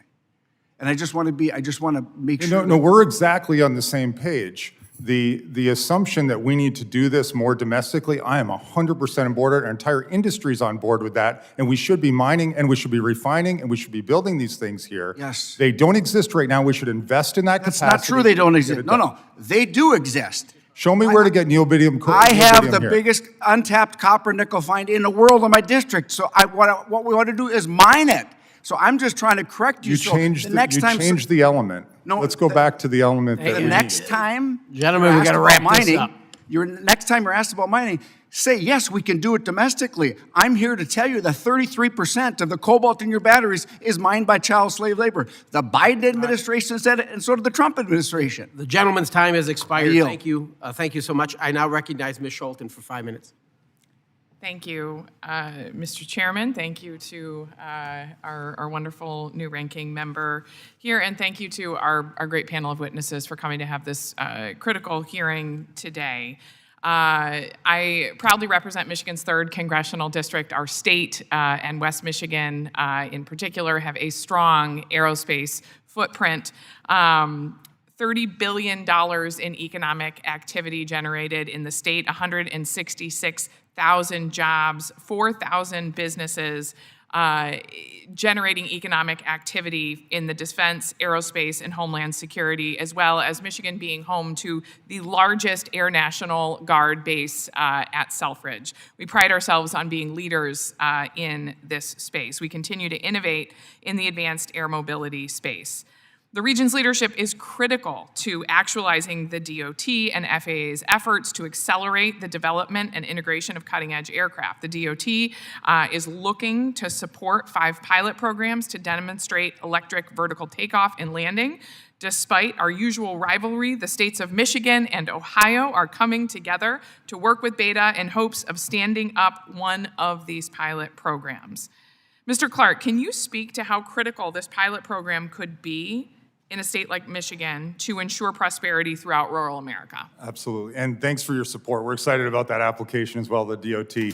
And I just want to make sure. No, we're exactly on the same page. The assumption that we need to do this more domestically, I am 100% on board. Our entire industry is on board with that, and we should be mining, and we should be refining, and we should be building these things here. Yes. They don't exist right now. We should invest in that capacity. That's not true they don't exist. No, they do exist. Show me where to get neodymium. I have the here. biggest untapped copper nickel find in the world in my district, so what we want to do is mine it. So I'm just trying to correct you. You changed the element. No, let's go back to the element. The next time, Gentlemen, we got to wrap this up. Next time you're asked about mining, say, yes, we can do it domestically. I'm here to tell you that 33% of the cobalt in your batteries is mined by child slave labor. The Biden administration said it, and so did the Trump administration. The gentleman's time has expired. I yield. Thank you. Thank you so much. I now recognize Ms. Scholten for 5 minutes. Thank you, Mr. Chairman. Thank you to our wonderful new ranking member here, and thank you to our great panel of witnesses for coming to have this critical hearing today. I proudly represent Michigan's 3rd congressional district. Our state and West Michigan in particular have a strong aerospace footprint. $30 billion in economic activity generated in the state, 166,000 jobs, 4,000 businesses generating economic activity in the defense, aerospace, and homeland security, as well as Michigan being home to the largest Air National Guard base at Selfridge. We pride ourselves on being leaders in this space. We continue to innovate in the advanced air mobility space. The region's leadership is critical to actualizing the DOT and FAA's efforts to accelerate the development and integration of cutting-edge aircraft. The DOT is looking to support 5 pilot programs to demonstrate electric vertical takeoff and landing. Despite our usual rivalry, the states of Michigan and Ohio are coming together to work with Beta in hopes of standing up one of these pilot programs. Mr. Clark, can you speak to how critical this pilot program could be in a state like Michigan to ensure prosperity throughout rural America? Absolutely, and thanks for your support. We're excited about that application as well, the DOT.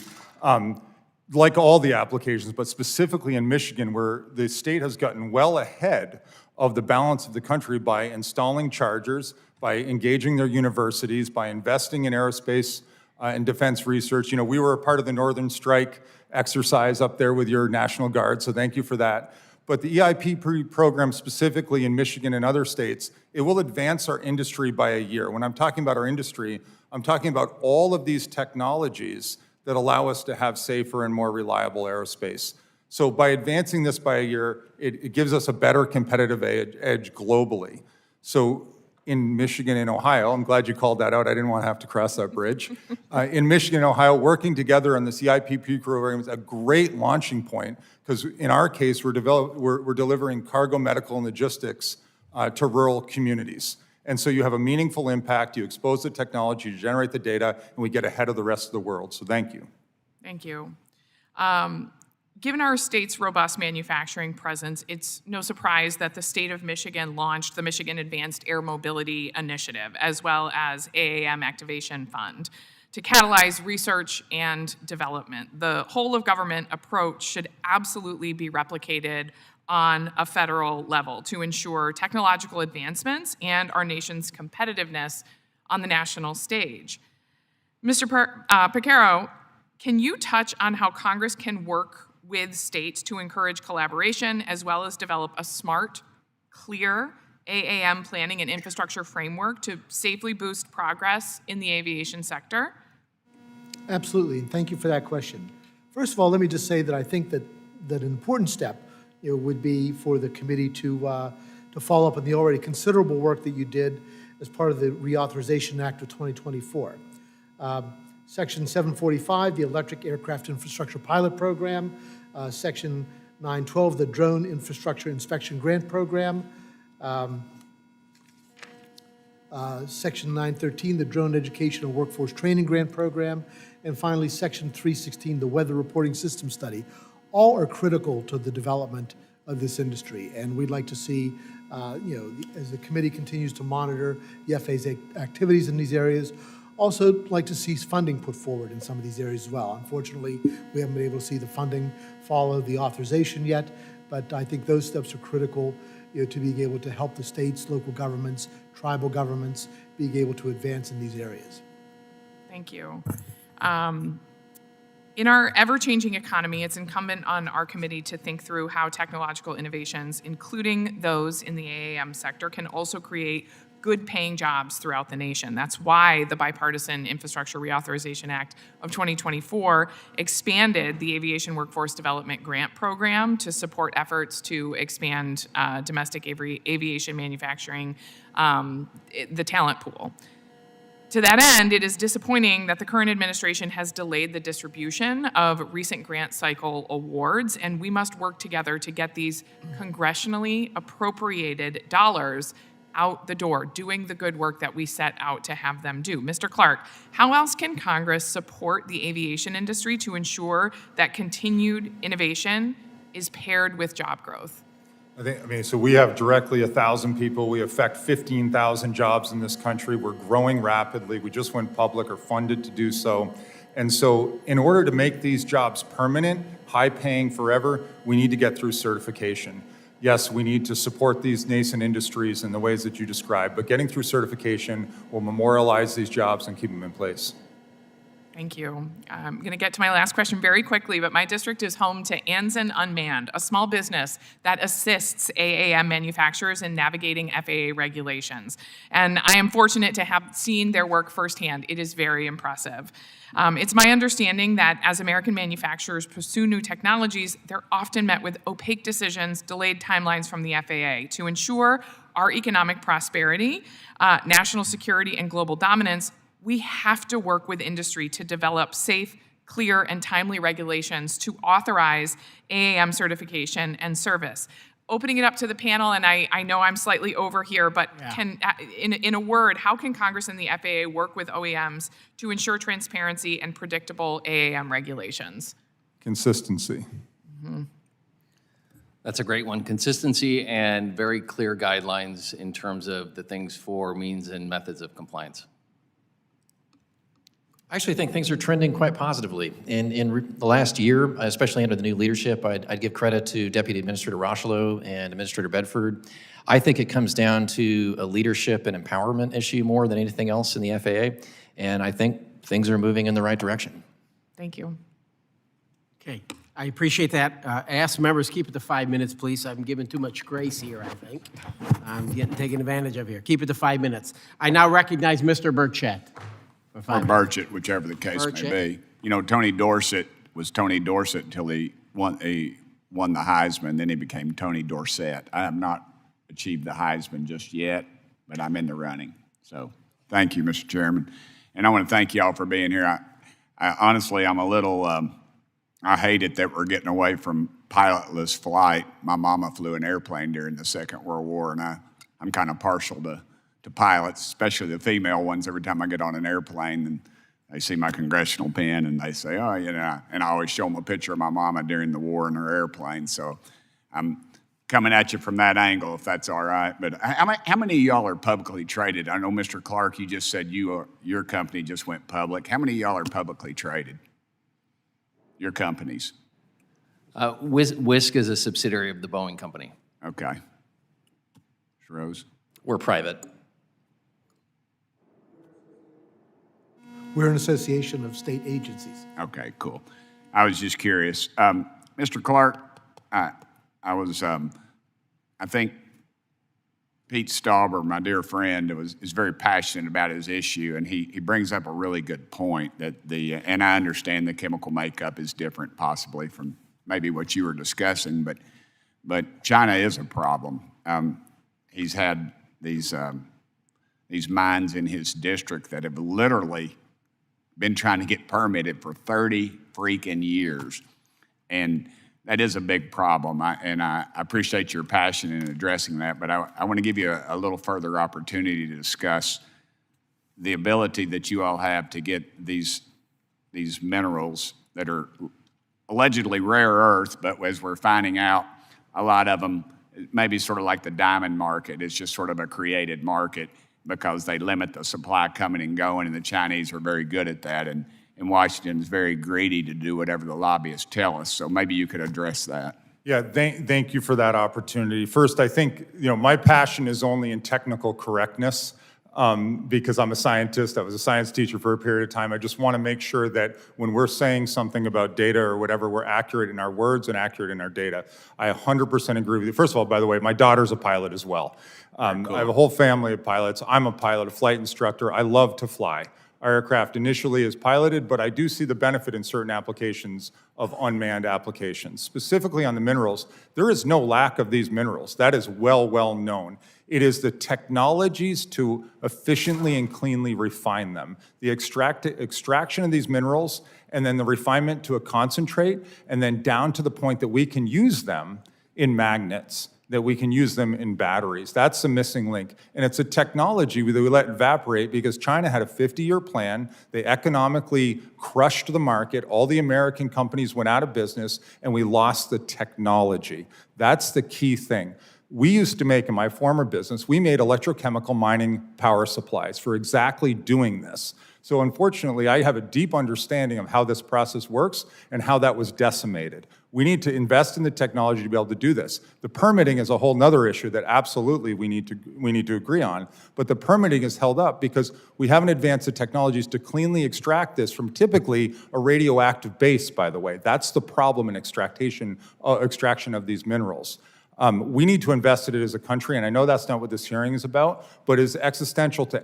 Like all the applications, but specifically in Michigan, where the state has gotten well ahead of the balance of the country by installing chargers, by engaging their universities, by investing in aerospace and defense research. You know, we were a part of the Northern Strike exercise up there with your National Guard, so thank you for that. But the EIP program specifically in Michigan and other states, it will advance our industry by a year. When I'm talking about our industry, I'm talking about all of these technologies that allow us to have safer and more reliable aerospace. So by advancing this by a year, it gives us a better competitive edge globally. So in Michigan and Ohio, I'm glad you called that out. I didn't want to have to cross that bridge. In Michigan and Ohio, working together on this EIPP program is a great launching point, because in our case, we're delivering cargo, medical, and logistics to rural communities. And so you have a meaningful impact, you expose the technology, you generate the data, and we get ahead of the rest of the world. So thank you. Thank you. Given our state's robust manufacturing presence, it's no surprise that the state of Michigan launched the Michigan Advanced Air Mobility Initiative, as well as AAM Activation Fund, to catalyze research and development. The whole of government approach should absolutely be replicated on a federal level to ensure technological advancements and our nation's competitiveness on the national stage. Mr. Pecoraro, can you touch on how Congress can work with states to encourage collaboration as well as develop a smart, clear AAM planning and infrastructure framework to safely boost progress in the aviation sector? Absolutely, and thank you for that question. First of all, let me just say that I think that an important step, would be for the committee to follow up on the already considerable work that you did as part of the Reauthorization Act of 2024. Section 745, the Electric Aircraft Infrastructure Pilot Program, Section 912, the Drone Infrastructure Inspection Grant Program, Section 913, the Drone Education and Workforce Training Grant Program, and finally, Section 316, the Weather Reporting System Study. All are critical to the development of this industry, and we'd like to see, as the committee continues to monitor the FAA's activities in these areas, also like to see funding put forward in some of these areas as well. Unfortunately, we haven't been able to see the funding follow the authorization yet, but I think those steps are critical, to being able to help the states, local governments, tribal governments being able to advance in these areas. Thank you. In our ever-changing economy, it's incumbent on our committee to think through how technological innovations, including those in the AAM sector, can also create good-paying jobs throughout the nation. That's why the Bipartisan Infrastructure Reauthorization Act of 2024 expanded the Aviation Workforce Development Grant Program to support efforts to expand domestic aviation manufacturing, the talent pool. To that end, it is disappointing that the current administration has delayed the distribution of recent grant cycle awards, and we must work together to get these congressionally appropriated dollars out the door, doing the good work that we set out to have them do. Mr. Clark, how else can Congress support the aviation industry to ensure that continued innovation is paired with job growth? So we have directly 1,000 people. We affect 15,000 jobs in this country. We're growing rapidly. We just went public or funded to do so. And so in order to make these jobs permanent, high-paying forever, we need to get through certification. Yes, we need to support these nascent industries in the ways that you described, but getting through certification will memorialize these jobs and keep them in place. Thank you. I'm going to get to my last question very quickly, but my district is home to Anzen Unmanned, a small business that assists AAM manufacturers in navigating FAA regulations. And I am fortunate to have seen their work firsthand. It is very impressive. It's my understanding that as American manufacturers pursue new technologies, they're often met with opaque decisions, delayed timelines from the FAA. To ensure our economic prosperity, national security, and global dominance, we have to work with industry to develop safe, clear, and timely regulations to authorize AAM certification and service. Opening it up to the panel, and I know I'm slightly over here, but in a word, how can Congress and the FAA work with OEMs to ensure transparency and predictable AAM regulations? Consistency. Mm-hmm. That's a great one. Consistency and very clear guidelines in terms of the things for means and methods of compliance. I actually think things are trending quite positively. In the last year, especially under the new leadership, I'd give credit to Deputy Administrator Rocheleau and Administrator Bedford. I think it comes down to a leadership and empowerment issue more than anything else in the FAA, and I think things are moving in the right direction. Thank you. Okay, I appreciate that. I ask members, keep it to 5 minutes, please. I'm giving too much grace here, I think. I'm getting taken advantage of here. Keep it to 5 minutes. I now recognize Mr. Burchett. Or Burchett, whichever the case may be. You know, Tony Dorsett was Tony Dorsett until he won the Heisman, then he became Tony Dorsett. I have not achieved the Heisman just yet, but I'm in the running. So thank you, Mr. Chairman. And I want to thank you all for being here. I honestly, I'm a little, I hate it that we're getting away from pilotless flight. My mama flew an airplane during the Second World War, and I'm kind of partial to pilots, especially the female ones. Every time I get on an airplane and they see my congressional pin and they say, oh, you know, and I always show them a picture of my mama during the war in her airplane. So I'm coming at you from that angle, if that's all right. But how many of y'all are publicly traded? I know, Mr. Clark, you just said your company just went public. How many of y'all are publicly traded? Your companies? Wisk is a subsidiary of the Boeing company. Okay. Mr. Rose? We're private. We're an association of state agencies. Okay, cool. I was just curious. Mr. Clark, I think Pete Stauber, my dear friend, is very passionate about his issue, and he brings up a really good point that and I understand the chemical makeup is different possibly from maybe what you were discussing, but China is a problem. He's had these mines in his district that have literally been trying to get permitted for 30 freaking years. And that is a big problem. I appreciate your passion in addressing that, but I want to give you a little further opportunity to discuss the ability that you all have to get these minerals that are allegedly rare earth, but as we're finding out, a lot of them, maybe sort of like the diamond market, it's just sort of a created market because they limit the supply coming and going, and the Chinese are very good at that, and Washington's very greedy to do whatever the lobbyists tell us. So maybe you could address that. Yeah, thank you for that opportunity. First, I think, my passion is only in technical correctness because I'm a scientist. I was a science teacher for a period of time. I just want to make sure that when we're saying something about data or whatever, we're accurate in our words and accurate in our data. I 100% agree with you. First of all, by the way, my daughter's a pilot as well. Cool. I have a whole family of pilots. I'm a pilot, a flight instructor. I love to fly. Our aircraft initially is piloted, but I do see the benefit in certain applications of unmanned applications. Specifically on the minerals, there is no lack of these minerals. That is well known. It is the technologies to efficiently and cleanly refine them. The extraction of these minerals, and then the refinement to a concentrate, and then down to the point that we can use them in magnets, that we can use them in batteries. That's the missing link. And it's a technology that we let evaporate because China had a 50-year plan. They economically crushed the market. All the American companies went out of business, and we lost the technology. That's the key thing. We used to make, in my former business, we made electrochemical mining power supplies for exactly doing this. So unfortunately, I have a deep understanding of how this process works and how that was decimated. We need to invest in the technology to be able to do this. The permitting is a whole nother issue that absolutely we need to agree on, but the permitting is held up because we haven't advanced the technologies to cleanly extract this from typically a radioactive base, by the way. That's the problem in extraction of these minerals. We need to invest in it as a country, and I know that's not what this hearing is about, but it's existential to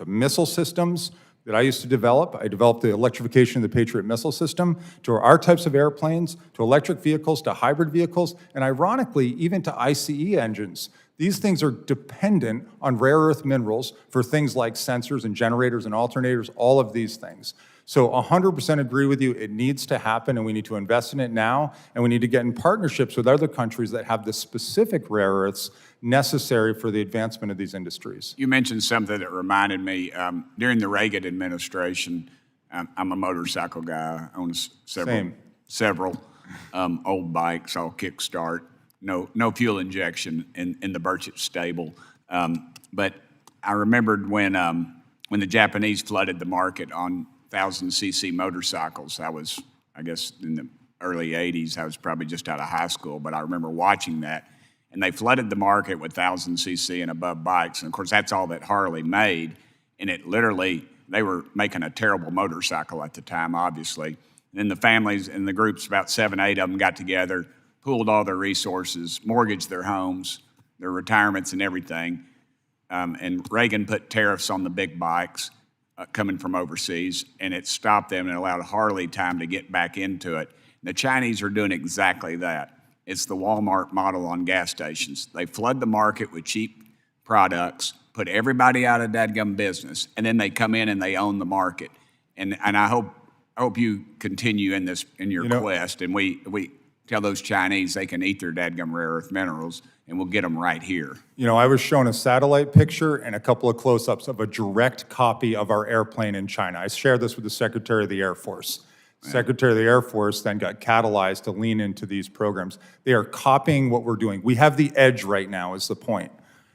missile systems that I used to develop. I developed the electrification of the Patriot missile system, to our types of airplanes, to electric vehicles, to hybrid vehicles, and ironically, even to ICE engines. These things are dependent on rare earth minerals for things like sensors and generators and alternators, all of these things. So 100% agree with you, it needs to happen and we need to invest in it now, and we need to get in partnerships with other countries that have the specific rare earths necessary for the advancement of these industries. You mentioned something that reminded me, during the Reagan administration, I'm a motorcycle guy, I own several old bikes, all kickstart, no fuel injection in the Burchett stable. But I remembered when the Japanese flooded the market on 1,000cc motorcycles. I guess in the early 80s, I was probably just out of high school, but I remember watching that. And they flooded the market with 1,000cc and above bikes. And of course, that's all that Harley made. And it literally, they were making a terrible motorcycle at the time, obviously. And then the families and the groups, about 7, 8 of them got together, pooled all their resources, mortgaged their homes, their retirements and everything. And Reagan put tariffs on the big bikes coming from overseas, and it stopped them and allowed Harley time to get back into it. And the Chinese are doing exactly that. It's the Walmart model on gas stations. They flood the market with cheap products, put everybody out of dadgum business, and then they come in and they own the market. And I hope you continue in your quest, and we tell those Chinese they can eat their dadgum rare earth minerals, and we'll get them right here. I was shown a satellite picture and a couple of close-ups of a direct copy of our airplane in China. I shared this with the Secretary of the Air Force. Secretary of the Air Force then got catalyzed to lean into these programs. They are copying what we're doing. We have the edge right now is the point.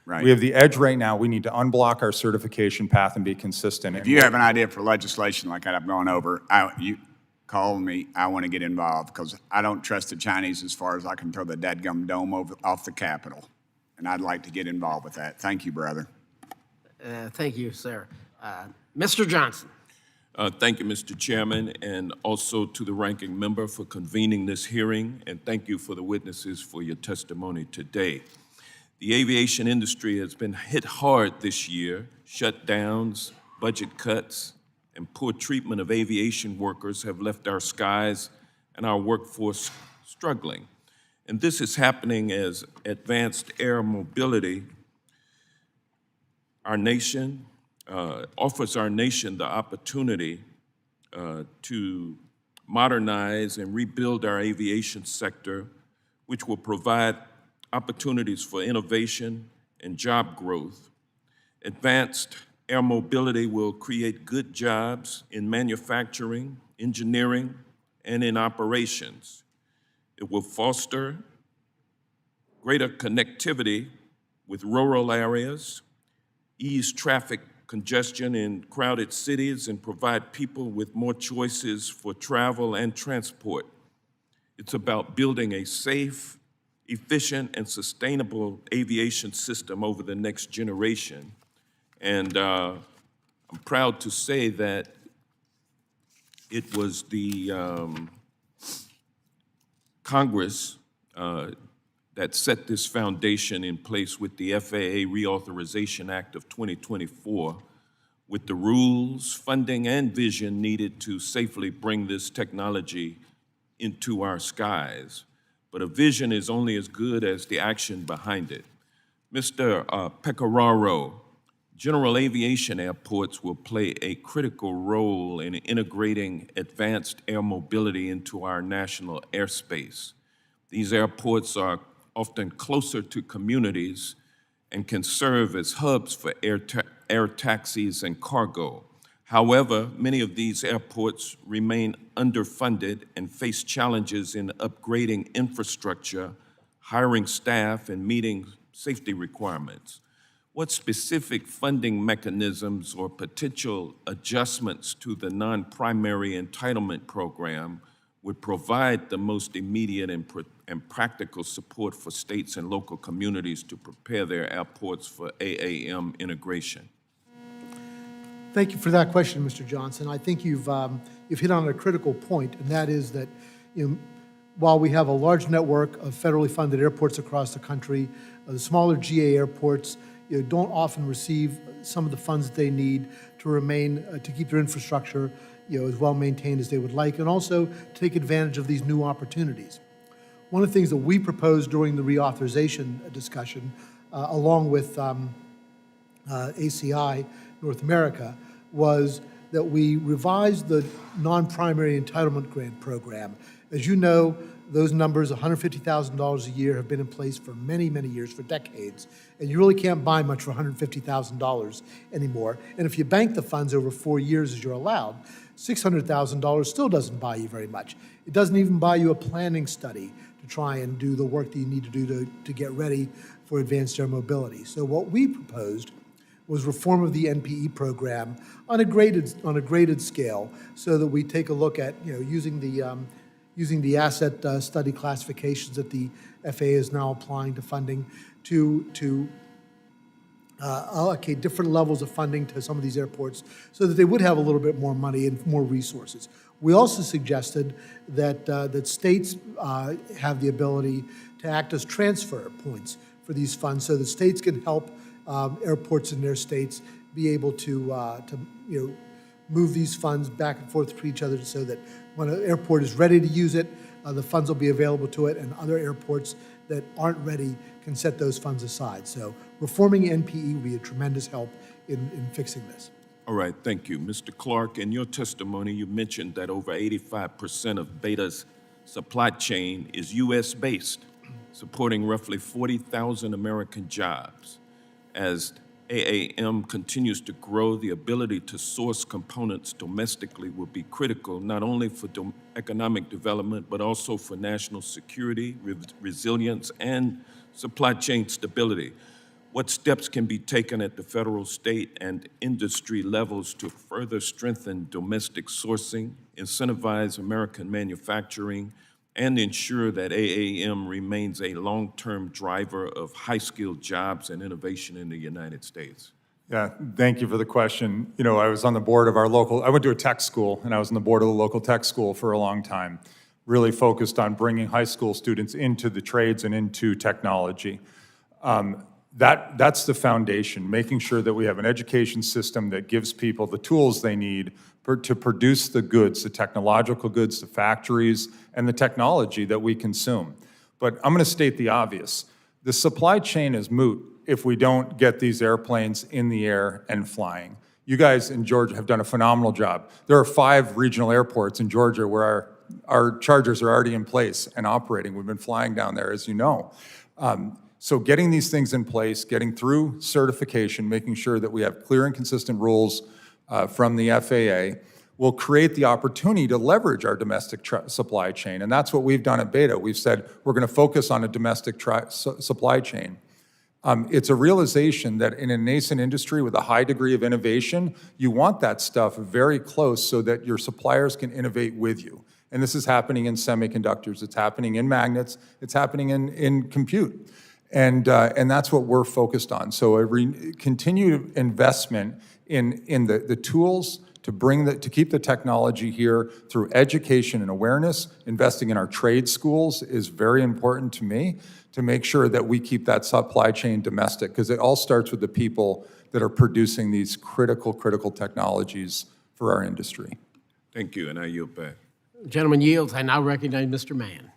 Right. We have the edge right now. We need to unblock our certification path and be consistent. If you have an idea for legislation like that I've gone over, you call me. I want to get involved because I don't trust the Chinese as far as I can throw the dadgum dome off the Capitol. And I'd like to get involved with that. Thank you, brother. Thank you, sir. Mr. Johnson. Thank you, Mr. Chairman, and also to the ranking member for convening this hearing, and thank you for the witnesses for your testimony today. The aviation industry has been hit hard this year. Shutdowns, budget cuts, and poor treatment of aviation workers have left our skies and our workforce struggling. And this is happening as advanced air mobility offers our nation the opportunity to modernize and rebuild our aviation sector, which will provide opportunities for innovation and job growth. Advanced air mobility will create good jobs in manufacturing, engineering, and in operations. It will foster greater connectivity with rural areas, ease traffic congestion in crowded cities, and provide people with more choices for travel and transport. It's about building a safe, efficient, and sustainable aviation system over the next generation. And I'm proud to say that it was the Congress that set this foundation in place with the FAA Reauthorization Act of 2024, with the rules, funding, and vision needed to safely bring this technology into our skies. But a vision is only as good as the action behind it. Mr. Pecoraro, general aviation airports will play a critical role in integrating advanced air mobility into our national airspace. These airports are often closer to communities and can serve as hubs for air taxis and cargo. However, many of these airports remain underfunded and face challenges in upgrading infrastructure, hiring staff, and meeting safety requirements. What specific funding mechanisms or potential adjustments to the non-primary entitlement program would provide the most immediate and practical support for states and local communities to prepare their airports for AAM integration? Thank you for that question, Mr. Johnson. I think you've hit on a critical point, and that is that while we have a large network of federally funded airports across the country, the smaller GA airports don't often receive some of the funds that they need to remain, to keep their infrastructure as well maintained as they would like, and also take advantage of these new opportunities. One of the things that we proposed during the reauthorization discussion, along with ACI North America, was that we revised the non-primary entitlement grant program. As you know, those numbers, $150,000 a year, have been in place for many, many years, for decades, and you really can't buy much for $150,000 anymore. And if you bank the funds over 4 years as you're allowed, $600,000 still doesn't buy you very much. It doesn't even buy you a planning study to try and do the work that you need to do to get ready for advanced air mobility. So what we proposed was reform of the NPE program on a graded scale, so that we take a look at using the asset study classifications that the FAA is now applying to funding to allocate different levels of funding to some of these airports so that they would have a little bit more money and more resources. We also suggested that states have the ability to act as transfer points for these funds, so that states can help airports in their states be able to move these funds back and forth to each other, so that when an airport is ready to use it, the funds will be available to it, and other airports that aren't ready can set those funds aside. So reforming NPE would be a tremendous help in fixing this. All right, thank you. Mr. Clark, in your testimony, you mentioned that over 85% of Beta's supply chain is U.S.-based, supporting roughly 40,000 American jobs. As AAM continues to grow, the ability to source components domestically will be critical, not only for economic development, but also for national security, resilience, and supply chain stability. What steps can be taken at the federal, state, and industry levels to further strengthen domestic sourcing, incentivize American manufacturing, and ensure that AAM remains a long-term driver of high-skilled jobs and innovation in the United States? Yeah, thank you for the question. You know, I was on the board of I went to a tech school, and I was on the board of the local tech school for a long time, really focused on bringing high school students into the trades and into technology. That's the foundation, making sure that we have an education system that gives people the tools they need to produce the goods, the technological goods, the factories, and the technology that we consume. But I'm going to state the obvious. The supply chain is moot if we don't get these airplanes in the air and flying. You guys in Georgia have done a phenomenal job. There are 5 regional airports in Georgia where our chargers are already in place and operating. We've been flying down there, as you know. So getting these things in place, getting through certification, making sure that we have clear and consistent rules from the FAA will create the opportunity to leverage our domestic supply chain. And that's what we've done at Beta. We've said we're going to focus on a domestic supply chain. It's a realization that in a nascent industry with a high degree of innovation, you want that stuff very close so that your suppliers can innovate with you. And this is happening in semiconductors, it's happening in magnets, it's happening in compute. And that's what we're focused on. So a continued investment in the tools to keep the technology here through education and awareness, investing in our trade schools is very important to me to make sure that we keep that supply chain domestic, because it all starts with the people that are producing these critical technologies for our industry. Thank you, and I yield back. Gentleman yields. I now recognize Mr. Mann.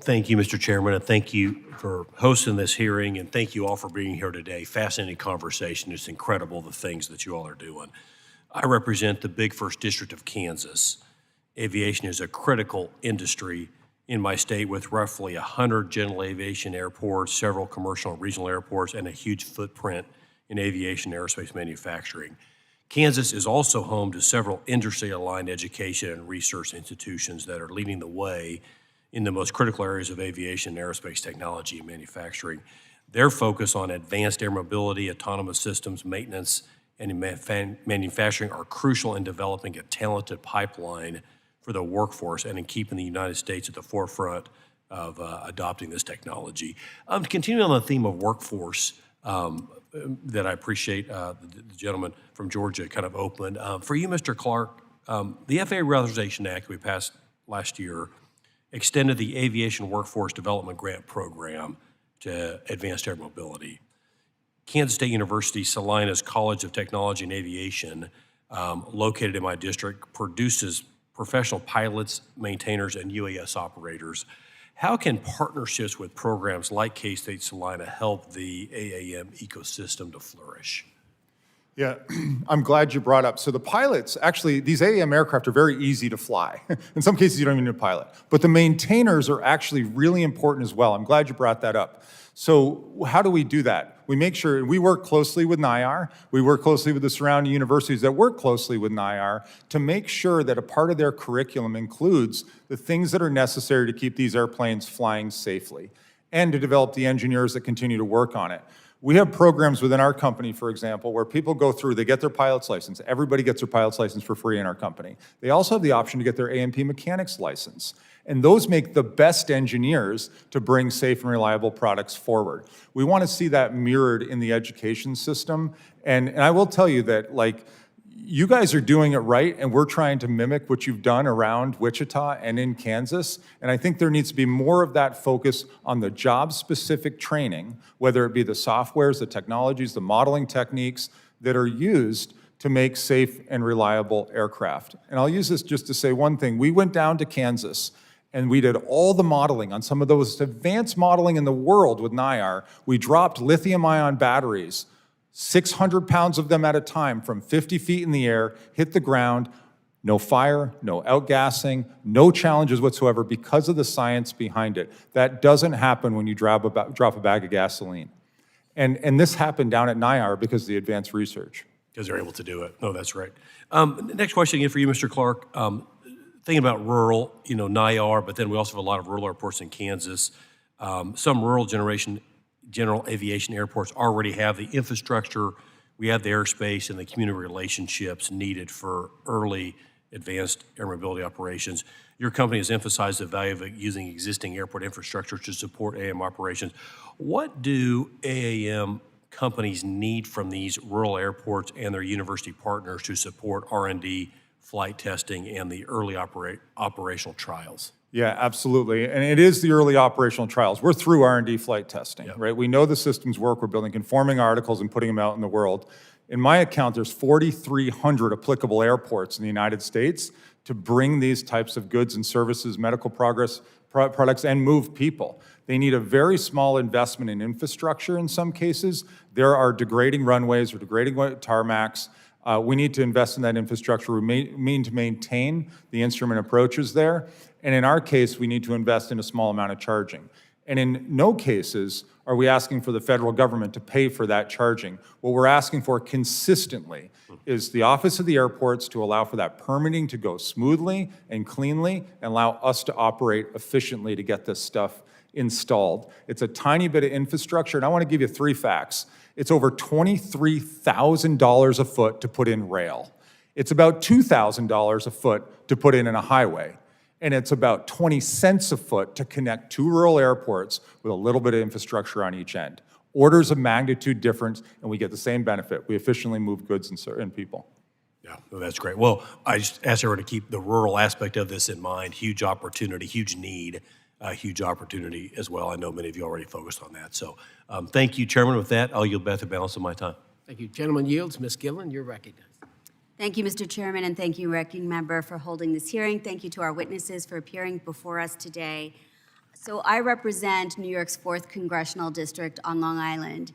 Thank you, Mr. Chairman, and thank you for hosting this hearing, and thank you all for being here today. Fascinating conversation. It's incredible the things that you all are doing. I represent the big first district of Kansas. Aviation is a critical industry in my state with roughly 100 general aviation airports, several commercial and regional airports, and a huge footprint in aviation and aerospace manufacturing. Kansas is also home to several industry-aligned education and research institutions that are leading the way in the most critical areas of aviation and aerospace technology and manufacturing. Their focus on advanced air mobility, autonomous systems, maintenance, and manufacturing are crucial in developing a talented pipeline for the workforce and in keeping the United States at the forefront of adopting this technology. Continuing on the theme of workforce, that I appreciate the gentleman from Georgia kind of opened. For you, Mr. Clark, the FAA Reauthorization Act we passed last year extended the Aviation Workforce Development Grant Program to advanced air mobility. Kansas State University Salinas College of Technology and Aviation, located in my district, produces professional pilots, maintainers, and UAS operators. How can partnerships with programs like K-State Salina help the AAM ecosystem to flourish? Yeah, I'm glad you brought up. So the pilots, actually, these AAM aircraft are very easy to fly. In some cases, you don't even need a pilot. But the maintainers are actually really important as well. I'm glad you brought that up. So how do we do that? We make sure, we work closely with NIAR, we work closely with the surrounding universities that work closely with NIAR to make sure that a part of their curriculum includes the things that are necessary to keep these airplanes flying safely and to develop the engineers that continue to work on it. We have programs within our company, for example, where people go through, they get their pilot's license. Everybody gets their pilot's license for free in our company. They also have the option to get their A&P mechanics license. And those make the best engineers to bring safe and reliable products forward. We want to see that mirrored in the education system. And I will tell you that, like, you guys are doing it right, and we're trying to mimic what you've done around Wichita and in Kansas. And I think there needs to be more of that focus on the job-specific training, whether it be the softwares, the technologies, the modeling techniques that are used to make safe and reliable aircraft. And I'll use this just to say one thing. We went down to Kansas, and we did all the modeling on some of those advanced modeling in the world with NIAR. We dropped lithium-ion batteries, 600 pounds of them at a time from 50 feet in the air, hit the ground, no fire, no outgassing, no challenges whatsoever because of the science behind it. That doesn't happen when you drop a bag of gasoline. And this happened down at NIAR because of the advanced research. Because they're able to do it. No, that's right. Next question again for you, Mr. Clark. Thinking about rural, NIAR, but then we also have a lot of rural airports in Kansas. Some rural general aviation airports already have the infrastructure, we have the airspace and the community relationships needed for early advanced air mobility operations. Your company has emphasized the value of using existing airport infrastructure to support AAM operations. What do AAM companies need from these rural airports and their university partners to support R&D, flight testing, and the early operational trials? Yeah, absolutely. And it is the early operational trials. We're through R&D flight testing, right? We know the systems work. We're building conforming articles and putting them out in the world. In my account, there's 4,300 applicable airports in the United States to bring these types of goods and services, medical products, and move people. They need a very small investment in infrastructure in some cases. There are degrading runways or degrading tarmacs. We need to invest in that infrastructure. We mean to maintain the instrument approaches there. And in our case, we need to invest in a small amount of charging. And in no cases are we asking for the federal government to pay for that charging. What we're asking for consistently is the Office of the Airports to allow for that permitting to go smoothly and cleanly and allow us to operate efficiently to get this stuff installed. It's a tiny bit of infrastructure, and I want to give you 3 facts. It's over $23,000 a foot to put in rail. It's about $2,000 a foot to put in a highway. And it's about 20 cents a foot to connect 2 rural airports with a little bit of infrastructure on each end. Orders of magnitude difference, and we get the same benefit. We efficiently move goods and people. Yeah, well, that's great. Well, I just asked everyone to keep the rural aspect of this in mind. Huge opportunity, huge need, huge opportunity as well. I know many of you already focused on that. So thank you, Chairman. With that, I'll yield back the balance of my time. Thank you. Gentleman yields. Ms. Gillen, you're recognized. Thank you, Mr. Chairman, and thank you, Ranking Member, for holding this hearing. Thank you to our witnesses for appearing before us today. So I represent New York's 4th Congressional District on Long Island,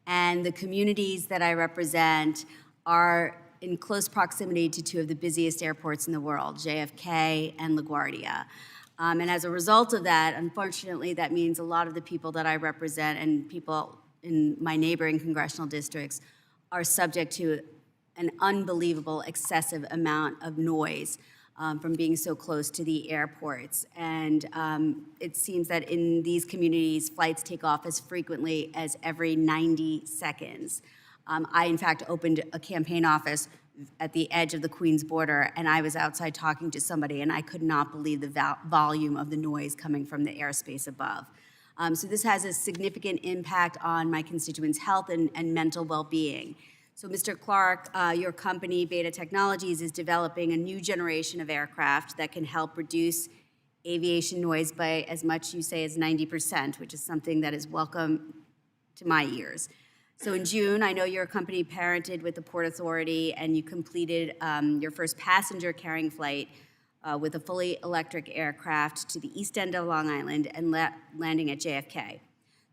and the communities that I represent are in close proximity to 2 of the busiest airports in the world, JFK and LaGuardia. And as a result of that, unfortunately, that means a lot of the people that I represent and people in my neighboring congressional districts are subject to an unbelievable excessive amount of noise from being so close to the airports. And it seems that in these communities, flights take off as frequently as every 90 seconds. I, in fact, opened a campaign office at the edge of the Queens border, and I was outside talking to somebody, and I could not believe the volume of the noise coming from the airspace above. So this has a significant impact on my constituents' health and mental well-being. So, Mr. Clark, your company, Beta Technologies, is developing a new generation of aircraft that can help reduce aviation noise by as much, you say, as 90%, which is something that is welcome to my ears. So in June, I know your company parented with the Port Authority, and you completed your first passenger-carrying flight with a fully electric aircraft to the east end of Long Island and landing at JFK.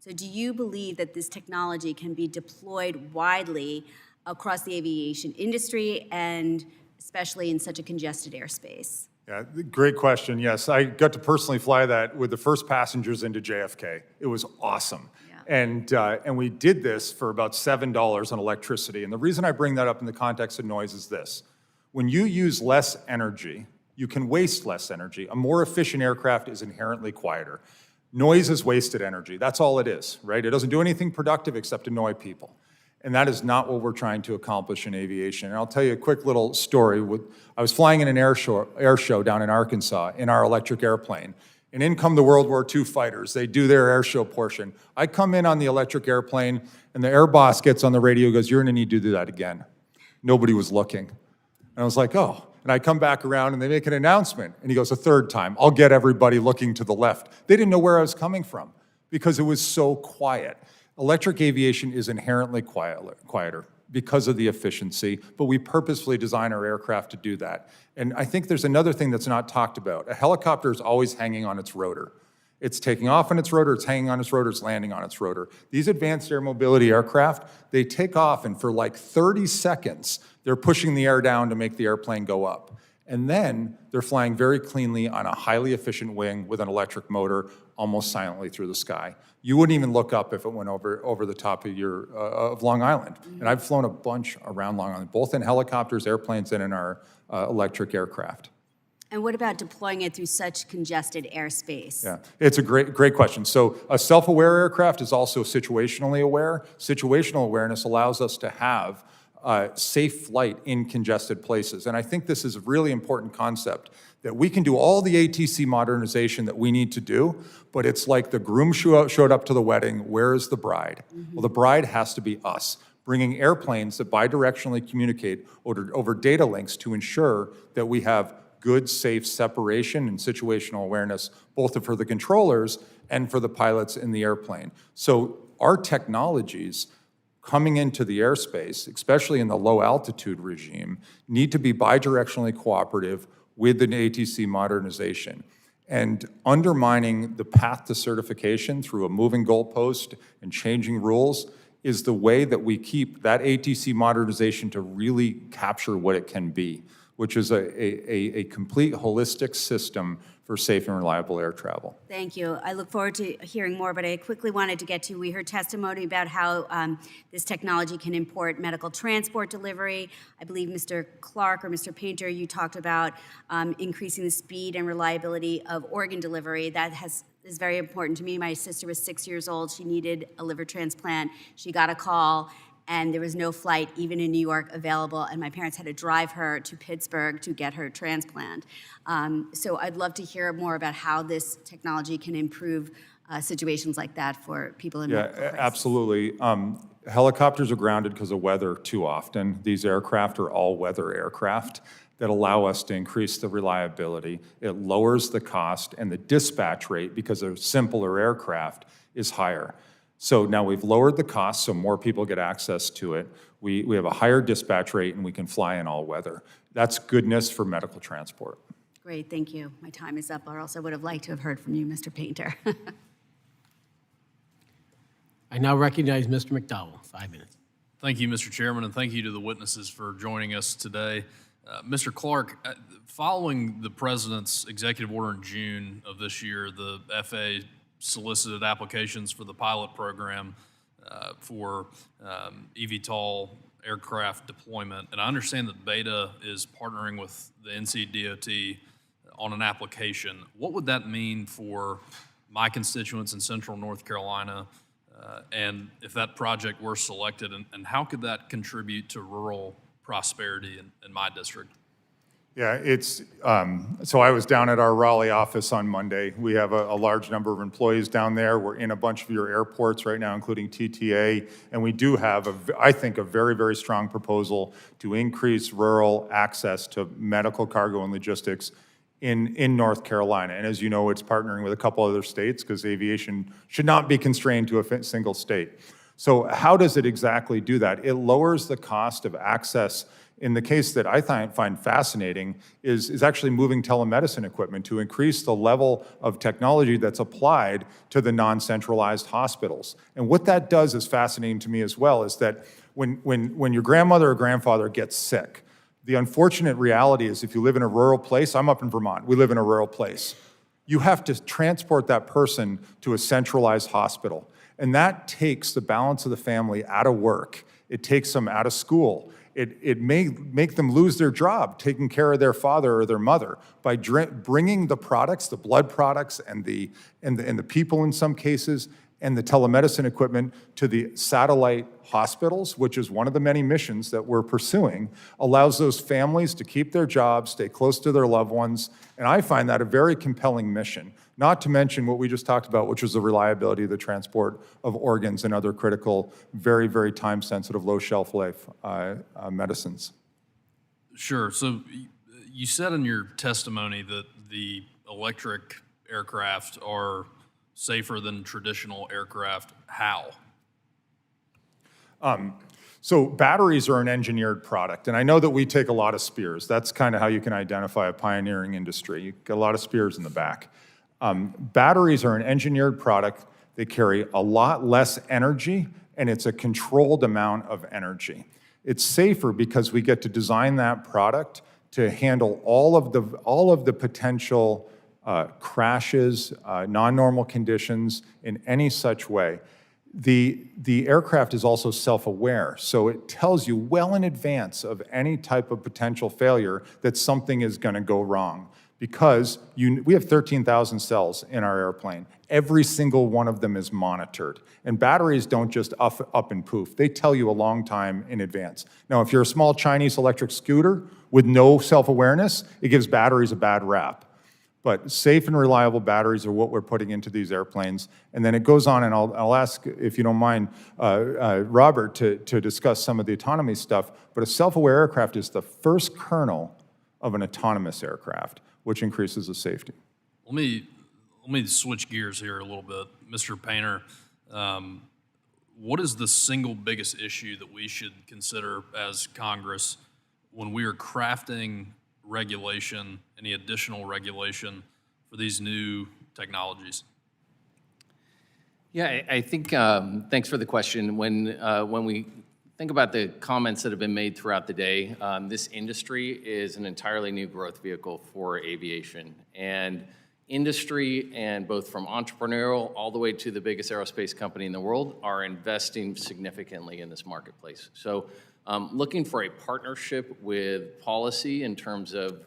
So do you believe that this technology can be deployed widely across the aviation industry and especially in such a congested airspace? Yeah, great question. Yes, I got to personally fly that with the first passengers into JFK. It was awesome. Yeah. And we did this for about $7 on electricity. And the reason I bring that up in the context of noise is this. When you use less energy, you can waste less energy. A more efficient aircraft is inherently quieter. Noise is wasted energy. That's all it is, right? It doesn't do anything productive except annoy people. And that is not what we're trying to accomplish in aviation. And I'll tell you a quick little story. I was flying in an air show down in Arkansas in our electric airplane. And in come the World War II fighters. They do their air show portion. I come in on the electric airplane, and the air boss gets on the radio and goes, "You're going to need to do that again." Nobody was looking. And I was like, oh. And I come back around, and they make an announcement. And he goes, "A third time, I'll get everybody looking to the left." They didn't know where I was coming from because it was so quiet. Electric aviation is inherently quieter because of the efficiency, but we purposefully design our aircraft to do that. And I think there's another thing that's not talked about. A helicopter is always hanging on its rotor. It's taking off on its rotor, it's hanging on its rotor, it's landing on its rotor. These advanced air mobility aircraft, they take off, and for like 30 seconds, they're pushing the air down to make the airplane go up. And then they're flying very cleanly on a highly efficient wing with an electric motor almost silently through the sky. You wouldn't even look up if it went over the top of Long Island. And I've flown a bunch around Long Island, both in helicopters, airplanes, and in our electric aircraft. And what about deploying it through such congested airspace? Yeah, it's a great question. So a self-aware aircraft is also situationally aware. Situational awareness allows us to have safe flight in congested places. And I think this is a really important concept, that we can do all the ATC modernization that we need to do, but it's like the groom showed up to the wedding, where is the bride? Well, the bride has to be us, bringing airplanes that bidirectionally communicate over data links to ensure that we have good, safe separation and situational awareness, both for the controllers and for the pilots in the airplane. So our technologies coming into the airspace, especially in the low altitude regime, need to be bidirectionally cooperative with an ATC modernization. And undermining the path to certification through a moving goalpost and changing rules is the way that we keep that ATC modernization to really capture what it can be, which is a complete holistic system for safe and reliable air travel. Thank you. I look forward to hearing more, but I quickly wanted to get to, we heard testimony about how this technology can import medical transport delivery. I believe Mr. Clark or Mr. Painter, you talked about increasing the speed and reliability of organ delivery. That is very important to me. My sister was 6 years old. She needed a liver transplant. She got a call, and there was no flight, even in New York, available, and my parents had to drive her to Pittsburgh to get her transplant. So I'd love to hear more about how this technology can improve situations like that for people in medical crisis. Absolutely. Helicopters are grounded because of weather too often. These aircraft are all-weather aircraft that allow us to increase the reliability. It lowers the cost, and the dispatch rate, because of simpler aircraft, is higher. So now we've lowered the cost so more people get access to it. We have a higher dispatch rate, and we can fly in all weather. That's goodness for medical transport. Great, thank you. My time is up, or else I would have liked to have heard from you, Mr. Painter. I now recognize Mr. McDowell, 5 minutes. Thank you, Mr. Chairman, and thank you to the witnesses for joining us today. Mr. Clark, following the President's executive order in June of this year, the FAA solicited applications for the pilot program for eVTOL aircraft deployment. And I understand that Beta is partnering with the NCDOT on an application. What would that mean for my constituents in central North Carolina, and if that project were selected, and how could that contribute to rural prosperity in my district? Yeah, it's, so I was down at our Raleigh office on Monday. We have a large number of employees down there. We're in a bunch of your airports right now, including TTA, and we do have, I think, a very, very strong proposal to increase rural access to medical cargo and logistics in North Carolina. And as you know, it's partnering with a couple other states because aviation should not be constrained to a single state. So how does it exactly do that? It lowers the cost of access. In the case that I find fascinating is actually moving telemedicine equipment to increase the level of technology that's applied to the non-centralized hospitals. And what that does is fascinating to me as well, is that when your grandmother or grandfather gets sick, the unfortunate reality is if you live in a rural place, I'm up in Vermont, we live in a rural place, you have to transport that person to a centralized hospital. And that takes the balance of the family out of work. It takes them out of school. It may make them lose their job taking care of their father or their mother by bringing the products, the blood products, and the people in some cases, and the telemedicine equipment to the satellite hospitals, which is one of the many missions that we're pursuing, allows those families to keep their jobs, stay close to their loved ones, and I find that a very compelling mission. Not to mention what we just talked about, which was the reliability of the transport of organs and other critical, very, very time-sensitive, low shelf life medicines. Sure. So you said in your testimony that the electric aircraft are safer than traditional aircraft. How? So batteries are an engineered product, and I know that we take a lot of spears. That's kind of how you can identify a pioneering industry. You get a lot of spears in the back. Batteries are an engineered product. They carry a lot less energy, and it's a controlled amount of energy. It's safer because we get to design that product to handle all of the potential crashes, non-normal conditions in any such way. The aircraft is also self-aware, so it tells you well in advance of any type of potential failure that something is going to go wrong. because we have 13,000 cells in our airplane. Every single one of them is monitored. And batteries don't just up and poof. They tell you a long time in advance. Now, if you're a small Chinese electric scooter with no self-awareness, it gives batteries a bad rap. But safe and reliable batteries are what we're putting into these airplanes. And then it goes on, and I'll ask, if you don't mind, Robert to discuss some of the autonomy stuff. But a self-aware aircraft is the first kernel of an autonomous aircraft, which increases the safety. Let me switch gears here a little bit. Mr. Painter, what is the single biggest issue that we should consider as Congress when we are crafting regulation, any additional regulation for these new technologies? Yeah, I think, thanks for the question. When we think about the comments that have been made throughout the day, this industry is an entirely new growth vehicle for aviation. And industry, and both from entrepreneurial all the way to the biggest aerospace company in the world, are investing significantly in this marketplace. So looking for a partnership with policy in terms of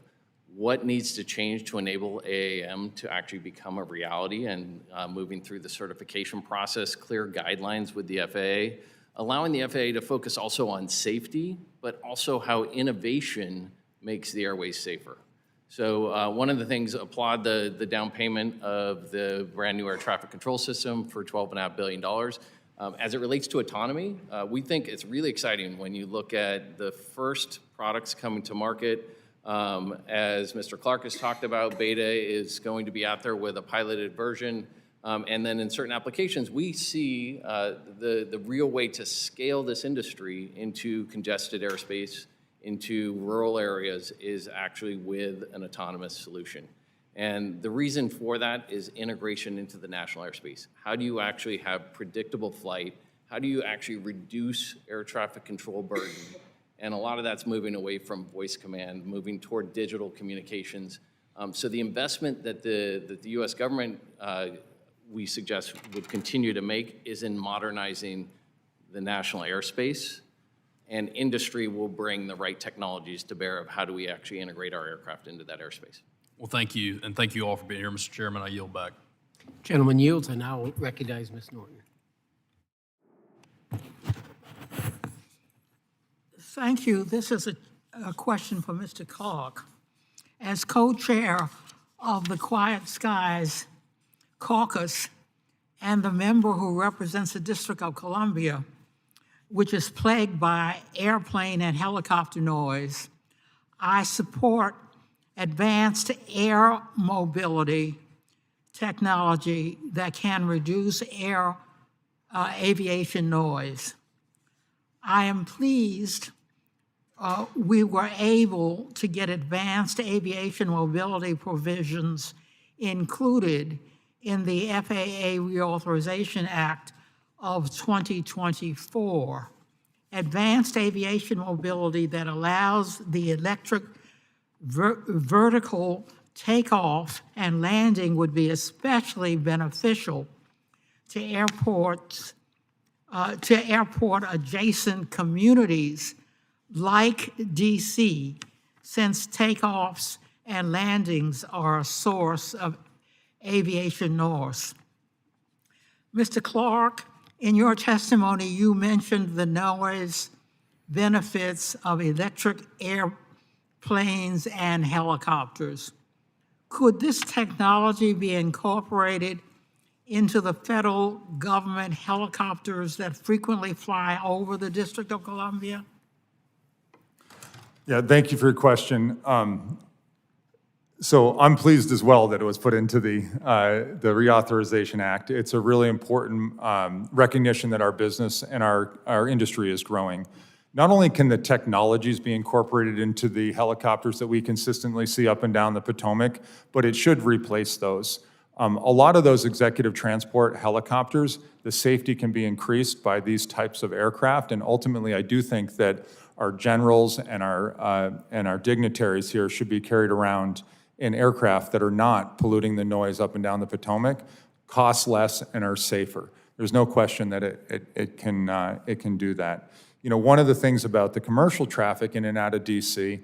what needs to change to enable AAM to actually become a reality, and moving through the certification process, clear guidelines with the FAA, allowing the FAA to focus also on safety, but also how innovation makes the airways safer. So one of the things, applaud the down payment of the brand new air traffic control system for $12.5 billion. As it relates to autonomy, we think it's really exciting when you look at the first products coming to market. As Mr. Clark has talked about, Beta is going to be out there with a piloted version. And then in certain applications, we see the real way to scale this industry into congested airspace, into rural areas, is actually with an autonomous solution. And the reason for that is integration into the national airspace. How do you actually have predictable flight? How do you actually reduce air traffic control burden? And a lot of that's moving away from voice command, moving toward digital communications. So the investment that the U.S. government, we suggest, would continue to make is in modernizing the national airspace, and industry will bring the right technologies to bear of how do we actually integrate our aircraft into that airspace. Well, thank you, and thank you all for being here. Mr. Chairman, I yield back. Gentleman yields. I now recognize Ms. Norton. Thank you. This is a question for Mr. Clark. As co-chair of the Quiet Skies Caucus and the member who represents the District of Columbia, which is plagued by airplane and helicopter noise, I support advanced air mobility technology that can reduce aviation noise. I am pleased we were able to get advanced aviation mobility provisions included in the FAA Reauthorization Act of 2024. Advanced aviation mobility that allows the electric vertical takeoff and landing would be especially beneficial to airport adjacent communities like DC, since takeoffs and landings are a source of aviation noise. Mr. Clark, in your testimony, you mentioned the noise benefits of electric airplanes and helicopters. Could this technology be incorporated into the federal government helicopters that frequently fly over the District of Columbia? Yeah, thank you for your question. So I'm pleased as well that it was put into the Reauthorization Act. It's a really important recognition that our business and our industry is growing. Not only can the technologies be incorporated into the helicopters that we consistently see up and down the Potomac, but it should replace those. A lot of those executive transport helicopters, the safety can be increased by these types of aircraft, and ultimately I do think that our generals and our dignitaries here should be carried around in aircraft that are not polluting the noise up and down the Potomac, cost less, and are safer. There's no question that it can do that. You know, one of the things about the commercial traffic in and out of DC,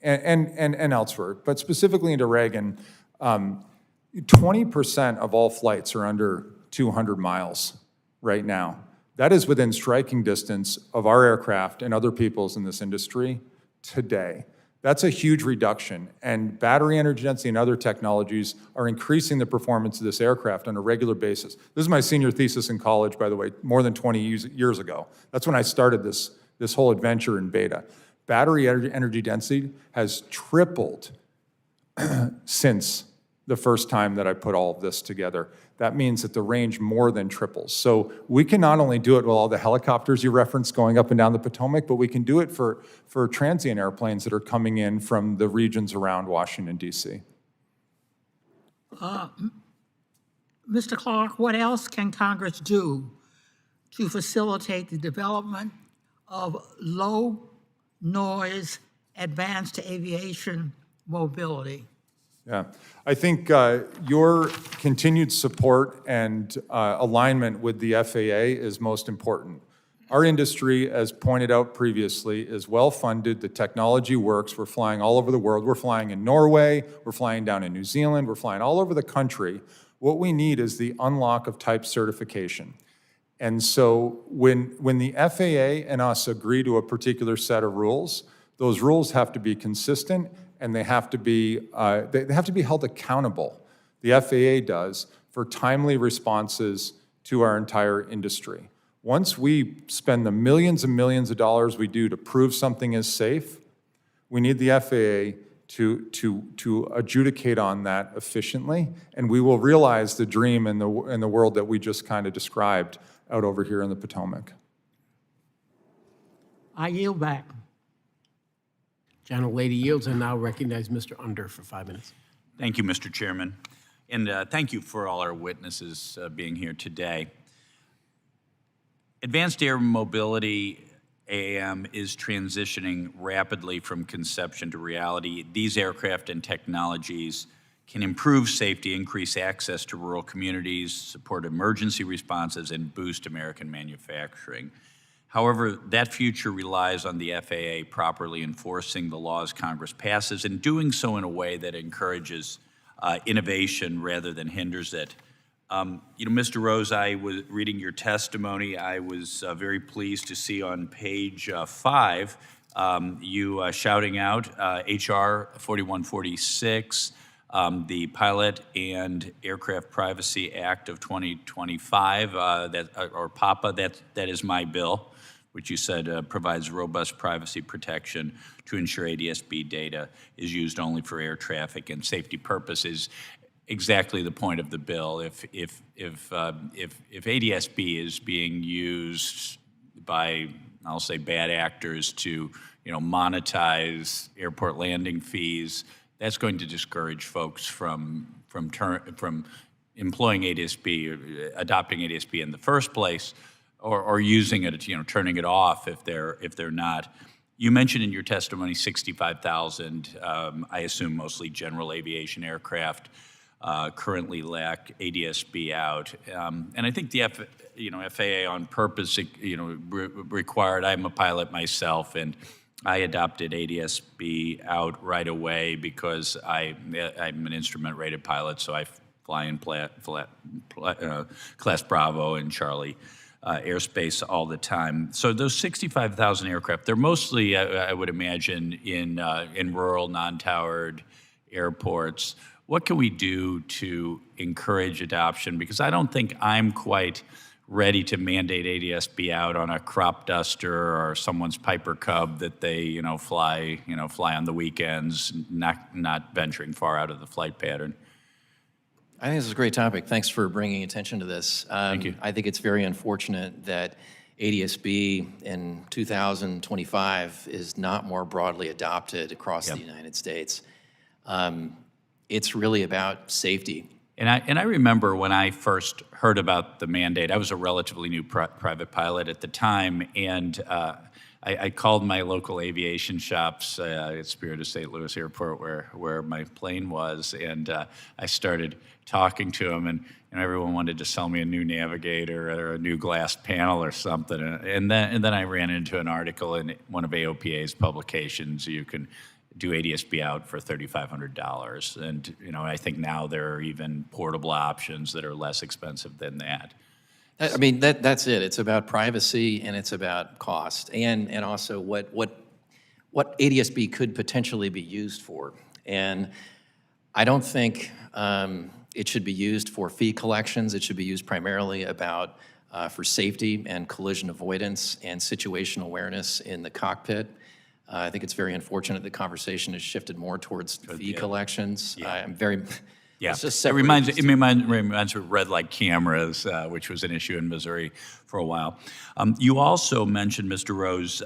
and elsewhere, but specifically into Reagan, 20% of all flights are under 200 miles right now. That is within striking distance of our aircraft and other people's in this industry today. That's a huge reduction, and battery energy density and other technologies are increasing the performance of this aircraft on a regular basis. This is my senior thesis in college, by the way, more than 20 years ago. That's when I started this whole adventure in beta. Battery energy density has tripled since the first time that I put all of this together. That means that the range more than triples. So we can not only do it with all the helicopters you referenced going up and down the Potomac, but we can do it for transient airplanes that are coming in from the regions around Washington, D.C. Mr. Clark, what else can Congress do to facilitate the development of low-noise advanced aviation mobility? Yeah, I think your continued support and alignment with the FAA is most important. Our industry, as pointed out previously, is well-funded. The technology works. We're flying all over the world. We're flying in Norway. We're flying down in New Zealand. We're flying all over the country. What we need is the unlock of type certification. And so when the FAA and us agree to a particular set of rules, those rules have to be consistent and they have to be held accountable. The FAA does, for timely responses to our entire industry. Once we spend the millions and millions of dollars we do to prove something is safe, we need the FAA to adjudicate on that efficiently, and we will realize the dream in the world that we just kind of described out over here in the Potomac. I yield back. Gentlelady yields and now recognize Mr. Under for 5 minutes. Thank you, Mr. Chairman. And thank you for all our witnesses being here today. Advanced air mobility, AAM, is transitioning rapidly from conception to reality. These aircraft and technologies can improve safety, increase access to rural communities, support emergency responses, and boost American manufacturing. However, that future relies on the FAA properly enforcing the laws Congress passes and doing so in a way that encourages innovation rather than hinders it. Mr. Rose, I was reading your testimony. I was very pleased to see on page 5 you shouting out H.R. 4146, the Pilot and Aircraft Privacy Act of 2025, or PAPA, that is my bill, which you said provides robust privacy protection to ensure ADS-B data is used only for air traffic and safety purposes. Exactly the point of the bill. If ADS-B is being used by, I'll say, bad actors to, monetize airport landing fees, that's going to discourage folks from employing ADS-B, or adopting ADS-B in the first place, or using it, turning it off if they're not. You mentioned in your testimony 65,000, I assume mostly general aviation aircraft, currently lack ADS-B out, and I think the FAA on purpose, required. I'm a pilot myself, and I adopted ADS-B out right away because I'm an instrument-rated pilot, so I fly in Class Bravo and Charlie airspace all the time. So those 65,000 aircraft, they're mostly, I would imagine, in rural, non-towered airports. What can we do to encourage adoption? Because I don't think I'm quite ready to mandate ADS-B out on a crop duster or someone's Piper Cub that they, fly on the weekends, not venturing far out of the flight pattern. I think this is a great topic. Thanks for bringing attention to this. Thank you. I think it's very unfortunate that ADS-B in 2025 is not more broadly adopted across the United States. It's really about safety. And I remember when I first heard about the mandate, I was a relatively new private pilot at the time, and I called my local aviation shops at Spirit of St. Louis Airport where my plane was, and I started talking to them, and everyone wanted to sell me a new Navigator or a new glass panel or something. And then I ran into an article in one of AOPA's publications. You can do ADS-B out for $3,500. And, I think now there are even portable options that are less expensive than that. I mean, that's it. It's about privacy and it's about cost and also what ADS-B could potentially be used for. And I don't think it should be used for fee collections. It should be used primarily for safety and collision avoidance and situational awareness in the cockpit. I think it's very unfortunate the conversation has shifted more towards fee collections. I'm very... Yeah, It's just it reminds me of red light cameras, which was an issue in Missouri for a while. You also mentioned, Mr. Rose,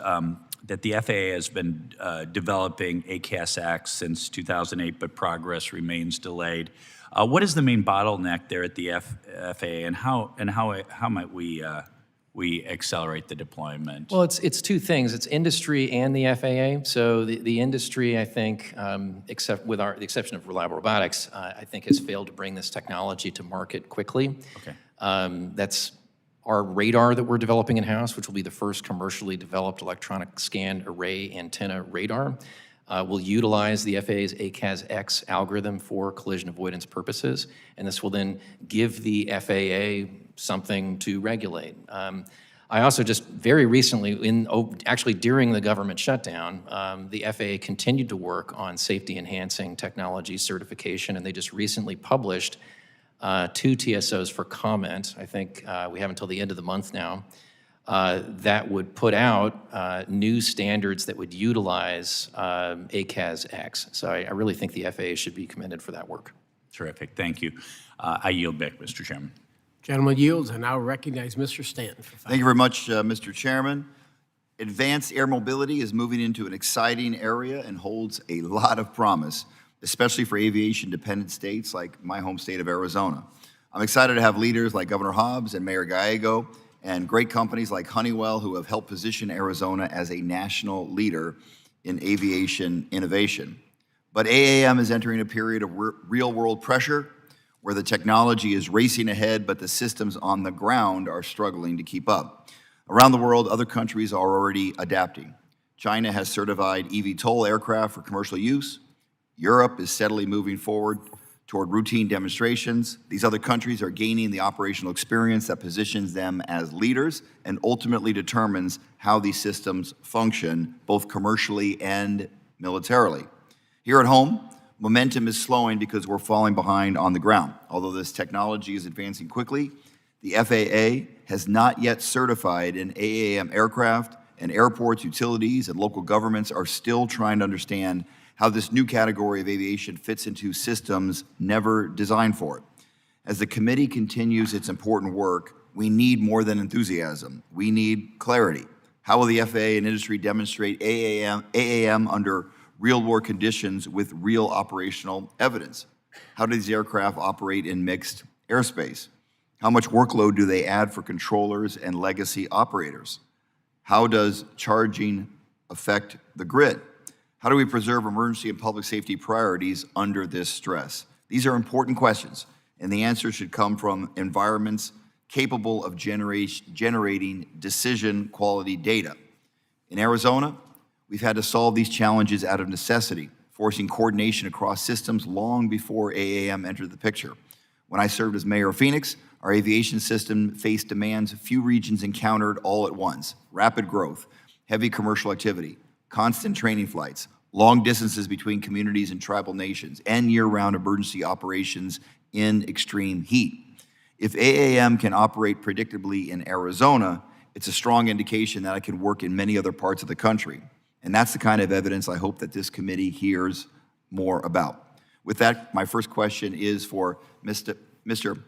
that the FAA has been developing ACAS-X since 2008, but progress remains delayed. What is the main bottleneck there at the FAA, and how might we accelerate the deployment? Well, it's two things. It's industry and the FAA. So the industry, I think, except with the exception of Reliable Robotics, I think has failed to bring this technology to market quickly. Okay. That's our radar that we're developing in-house, which will be the first commercially developed electronic scan array antenna radar. Will utilize the FAA's ACAS-X algorithm for collision avoidance purposes, and this will then give the FAA something to regulate. I also just very recently, actually during the government shutdown, the FAA continued to work on safety-enhancing technology certification, and they just recently published 2 TSOs for comment. I think we have until the end of the month now. That would put out new standards that would utilize ACAS-X. So I really think the FAA should be commended for that work. Terrific, thank you. I yield back, Mr. Chairman. Gentleman yields, and now recognize Mr. Stanton. Thank you very much, Mr. Chairman. Advanced air mobility is moving into an exciting area and holds a lot of promise, especially for aviation-dependent states like my home state of Arizona. I'm excited to have leaders like Governor Hobbs and Mayor Gallego and great companies like Honeywell who have helped position Arizona as a national leader in aviation innovation. But AAM is entering a period of real-world pressure where the technology is racing ahead, but the systems on the ground are struggling to keep up. Around the world, other countries are already adapting. China has certified eVTOL aircraft for commercial use. Europe is steadily moving forward toward routine demonstrations. These other countries are gaining the operational experience that positions them as leaders and ultimately determines how these systems function, both commercially and militarily. Here at home, momentum is slowing because we're falling behind on the ground. Although this technology is advancing quickly, the FAA has not yet certified an AAM aircraft, and airports, utilities, and local governments are still trying to understand how this new category of aviation fits into systems never designed for it. As the committee continues its important work, we need more than enthusiasm. We need clarity. How will the FAA and industry demonstrate AAM under real-world conditions with real operational evidence? How do these aircraft operate in mixed airspace? How much workload do they add for controllers and legacy operators? How does charging affect the grid? How do we preserve emergency and public safety priorities under this stress? These are important questions, and the answer should come from environments capable of generating decision quality data. In Arizona, we've had to solve these challenges out of necessity, forcing coordination across systems long before AAM entered the picture. When I served as mayor of Phoenix, our aviation system faced demands few regions encountered all at once: rapid growth, heavy commercial activity, constant training flights, long distances between communities and tribal nations, and year-round emergency operations in extreme heat. If AAM can operate predictably in Arizona, it's a strong indication that it can work in many other parts of the country. And that's the kind of evidence I hope that this committee hears more about. With that, my first question is for Mr.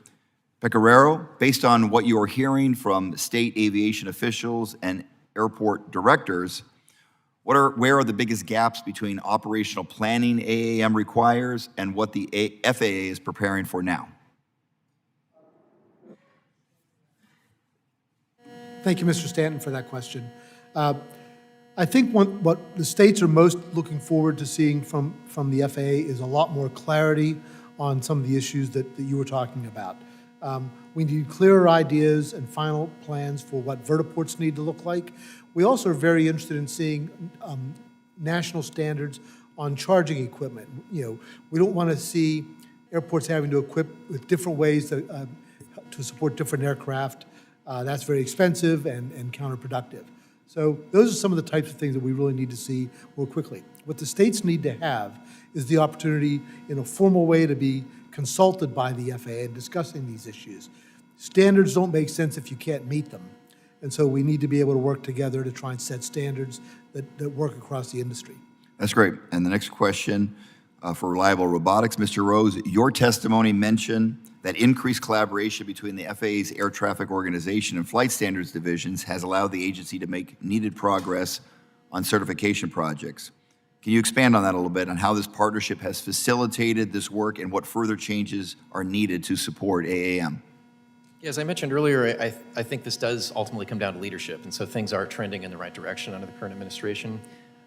Pecoraro. Based on what you are hearing from state aviation officials and airport directors, where are the biggest gaps between operational planning AAM requires and what the FAA is preparing for now? Thank you, Mr. Stanton, for that question. I think what the states are most looking forward to seeing from the FAA is a lot more clarity on some of the issues that you were talking about. We need clearer ideas and final plans for what vertiports need to look like. We also are very interested in seeing national standards on charging equipment. We don't want to see airports having to equip with different ways to support different aircraft. That's very expensive and counterproductive. So those are some of the types of things that we really need to see more quickly. What the states need to have is the opportunity in a formal way to be consulted by the FAA in discussing these issues. Standards don't make sense if you can't meet them. And so we need to be able to work together to try and set standards that work across the industry. That's great. And the next question for Reliable Robotics, Mr. Rose, your testimony mentioned that increased collaboration between the FAA's Air Traffic Organization and Flight Standards divisions has allowed the agency to make needed progress on certification projects. Can you expand on that a little bit, on how this partnership has facilitated this work and what further changes are needed to support AAM? Yeah, as I mentioned earlier, I think this does ultimately come down to leadership, and so things are trending in the right direction under the current administration.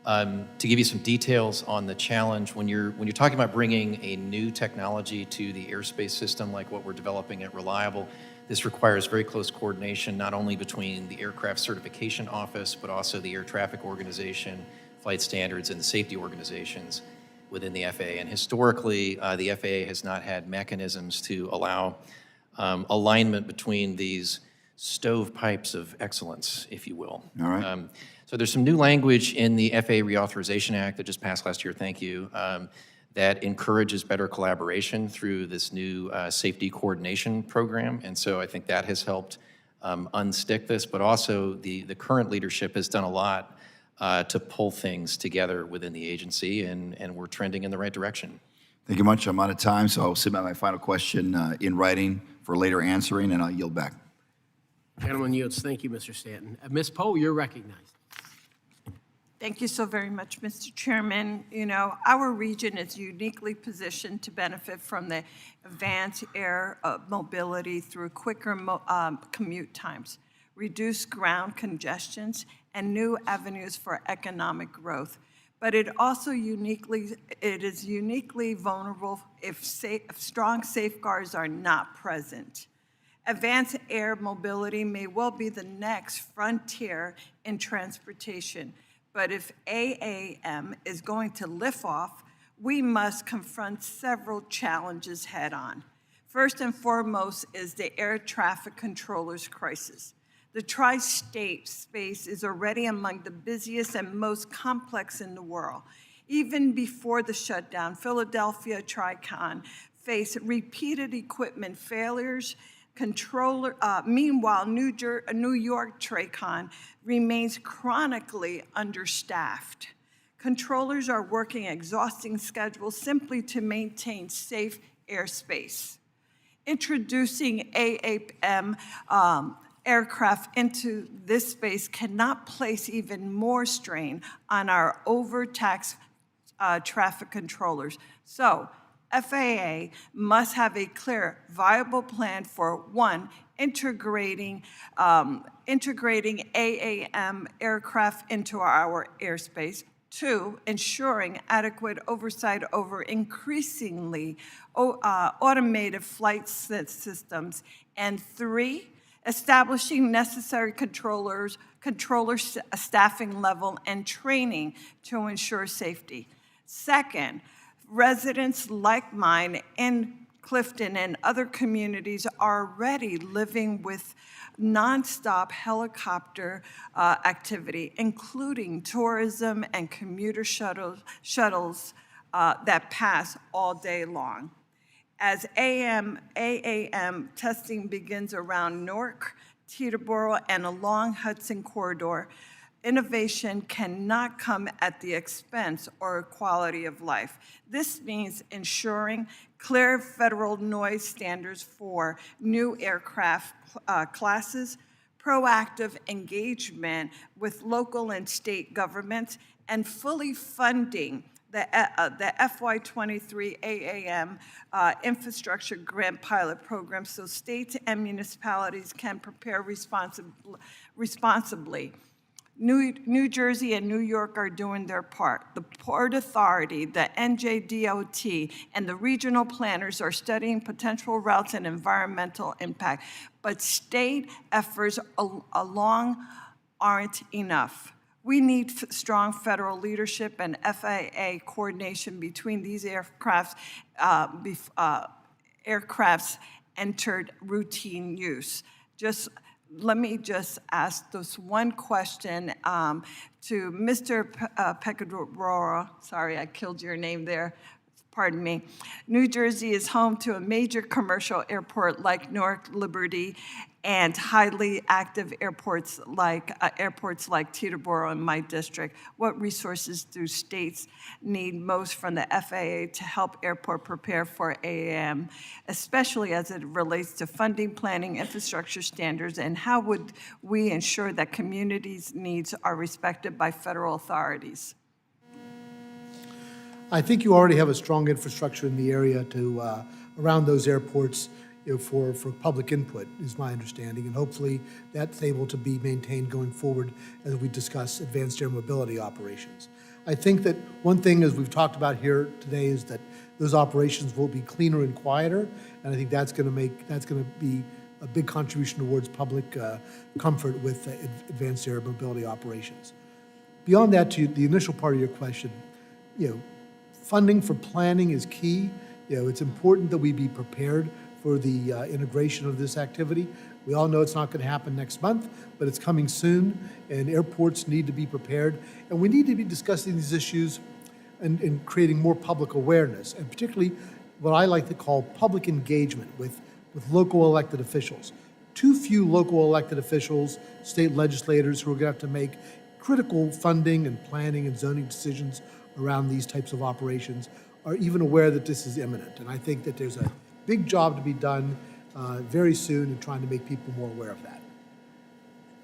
To give you some details on the challenge, when you're talking about bringing a new technology to the airspace system like what we're developing at Reliable, this requires very close coordination not only between the Aircraft Certification Office, but also the Air Traffic Organization, Flight Standards, and the safety organizations within the FAA. And historically, the FAA has not had mechanisms to allow alignment between these stovepipes of excellence, if you will. All right. So there's some new language in the FAA Reauthorization Act that just passed last year, thank you, that encourages better collaboration through this new safety coordination program. And so I think that has helped unstick this, but also the current leadership has done a lot to pull things together within the agency, and we're trending in the right direction. Thank you much. I'm out of time, so I'll submit my final question in writing for later answering, and I'll yield back. Gentleman yields. Thank you, Mr. Stanton. Ms. Poe, you're recognized. Thank you so very much, Mr. Chairman. Our region is uniquely positioned to benefit from the advanced air mobility through quicker commute times, reduced ground congestions, and new avenues for economic growth. But it is uniquely vulnerable if strong safeguards are not present. Advanced air mobility may well be the next frontier in transportation, but if AAM is going to lift off, we must confront several challenges head-on. First and foremost is the air traffic controllers crisis. The tri-state space is already among the busiest and most complex in the world. Even before the shutdown, Philadelphia Tricon faced repeated equipment failures. Meanwhile, New York Tricon remains chronically understaffed. Controllers are working exhausting schedules simply to maintain safe airspace. Introducing AAM aircraft into this space cannot place even more strain on our overtaxed traffic controllers. So, FAA must have a clear, viable plan for, one, integrating AAM aircraft into our airspace, two, ensuring adequate oversight over increasingly automated flight systems, and three, establishing necessary controller staffing level and training to ensure safety. Second, residents like mine in Clifton and other communities are already living with nonstop helicopter activity, including tourism and commuter shuttles that pass all day long. As AAM testing begins around Newark, Teterboro, and along Hudson Corridor, innovation cannot come at the expense or quality of life. This means ensuring clear federal noise standards for new aircraft classes, proactive engagement with local and state governments, and fully funding the FY23 AAM infrastructure grant pilot program so states and municipalities can prepare responsibly. New Jersey and New York are doing their part. The Port Authority, the NJDOT, and the regional planners are studying potential routes and environmental impact, but state efforts alone aren't enough. We need strong federal leadership and FAA coordination between these aircrafts entered routine use. Let me just ask this one question to Mr. Pecoraro. Sorry, I killed your name there. Pardon me. New Jersey is home to a major commercial airport like Newark Liberty and highly active airports like Teterboro in my district. What resources do states need most from the FAA to help airport prepare for AAM, especially as it relates to funding, planning, infrastructure standards, and how would we ensure that communities' needs are respected by federal authorities? I think you already have a strong infrastructure in the area to around those airports, for public input, is my understanding, and hopefully that's able to be maintained going forward as we discuss advanced air mobility operations. I think that one thing, as we've talked about here today, is that those operations will be cleaner and quieter, and I think that's going to be a big contribution towards public comfort with advanced air mobility operations. Beyond that, to the initial part of your question, funding for planning is key. It's important that we be prepared for the integration of this activity. We all know it's not going to happen next month, but it's coming soon, and airports need to be prepared. And we need to be discussing these issues and creating more public awareness, and particularly what I like to call public engagement with local elected officials. Too few local elected officials, state legislators who are going to have to make critical funding and planning and zoning decisions around these types of operations are even aware that this is imminent. And I think that there's a big job to be done very soon in trying to make people more aware of that.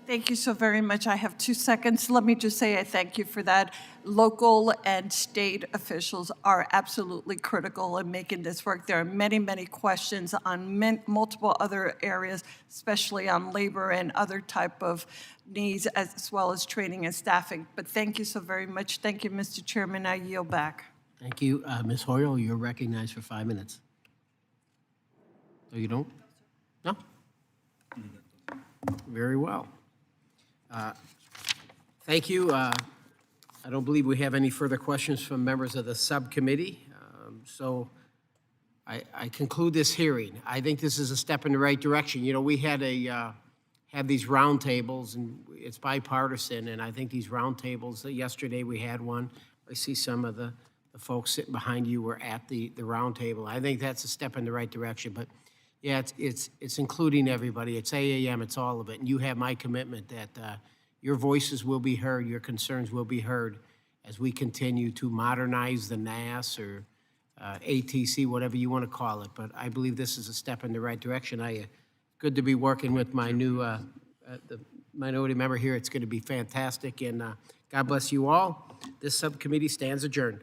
Thank you so very much. I have 2 seconds. Let me just say I thank you for that. Local and state officials are absolutely critical in making this work. There are many, many questions on multiple other areas, especially on labor and other type of needs, as well as training and staffing. But thank you so very much. Thank you, Mr. Chairman. I yield back. Thank you. Ms. Hoyle, you're recognized for 5 minutes. Oh, you don't? No? Very well. Thank you. I don't believe we have any further questions from members of the subcommittee. So I conclude this hearing. I think this is a step in the right direction. We had these roundtables, and it's bipartisan, and I think these roundtables, yesterday we had one. I see some of the folks sitting behind you were at the roundtable. I think that's a step in the right direction, but yeah, it's including everybody. It's AAM, it's all of it. And you have my commitment that your voices will be heard, your concerns will be heard as we continue to modernize the NAS or ATC, whatever you want to call it. But I believe this is a step in the right direction. Good to be working with my new the minority member here. It's going to be fantastic. And God bless you all. This subcommittee stands adjourned.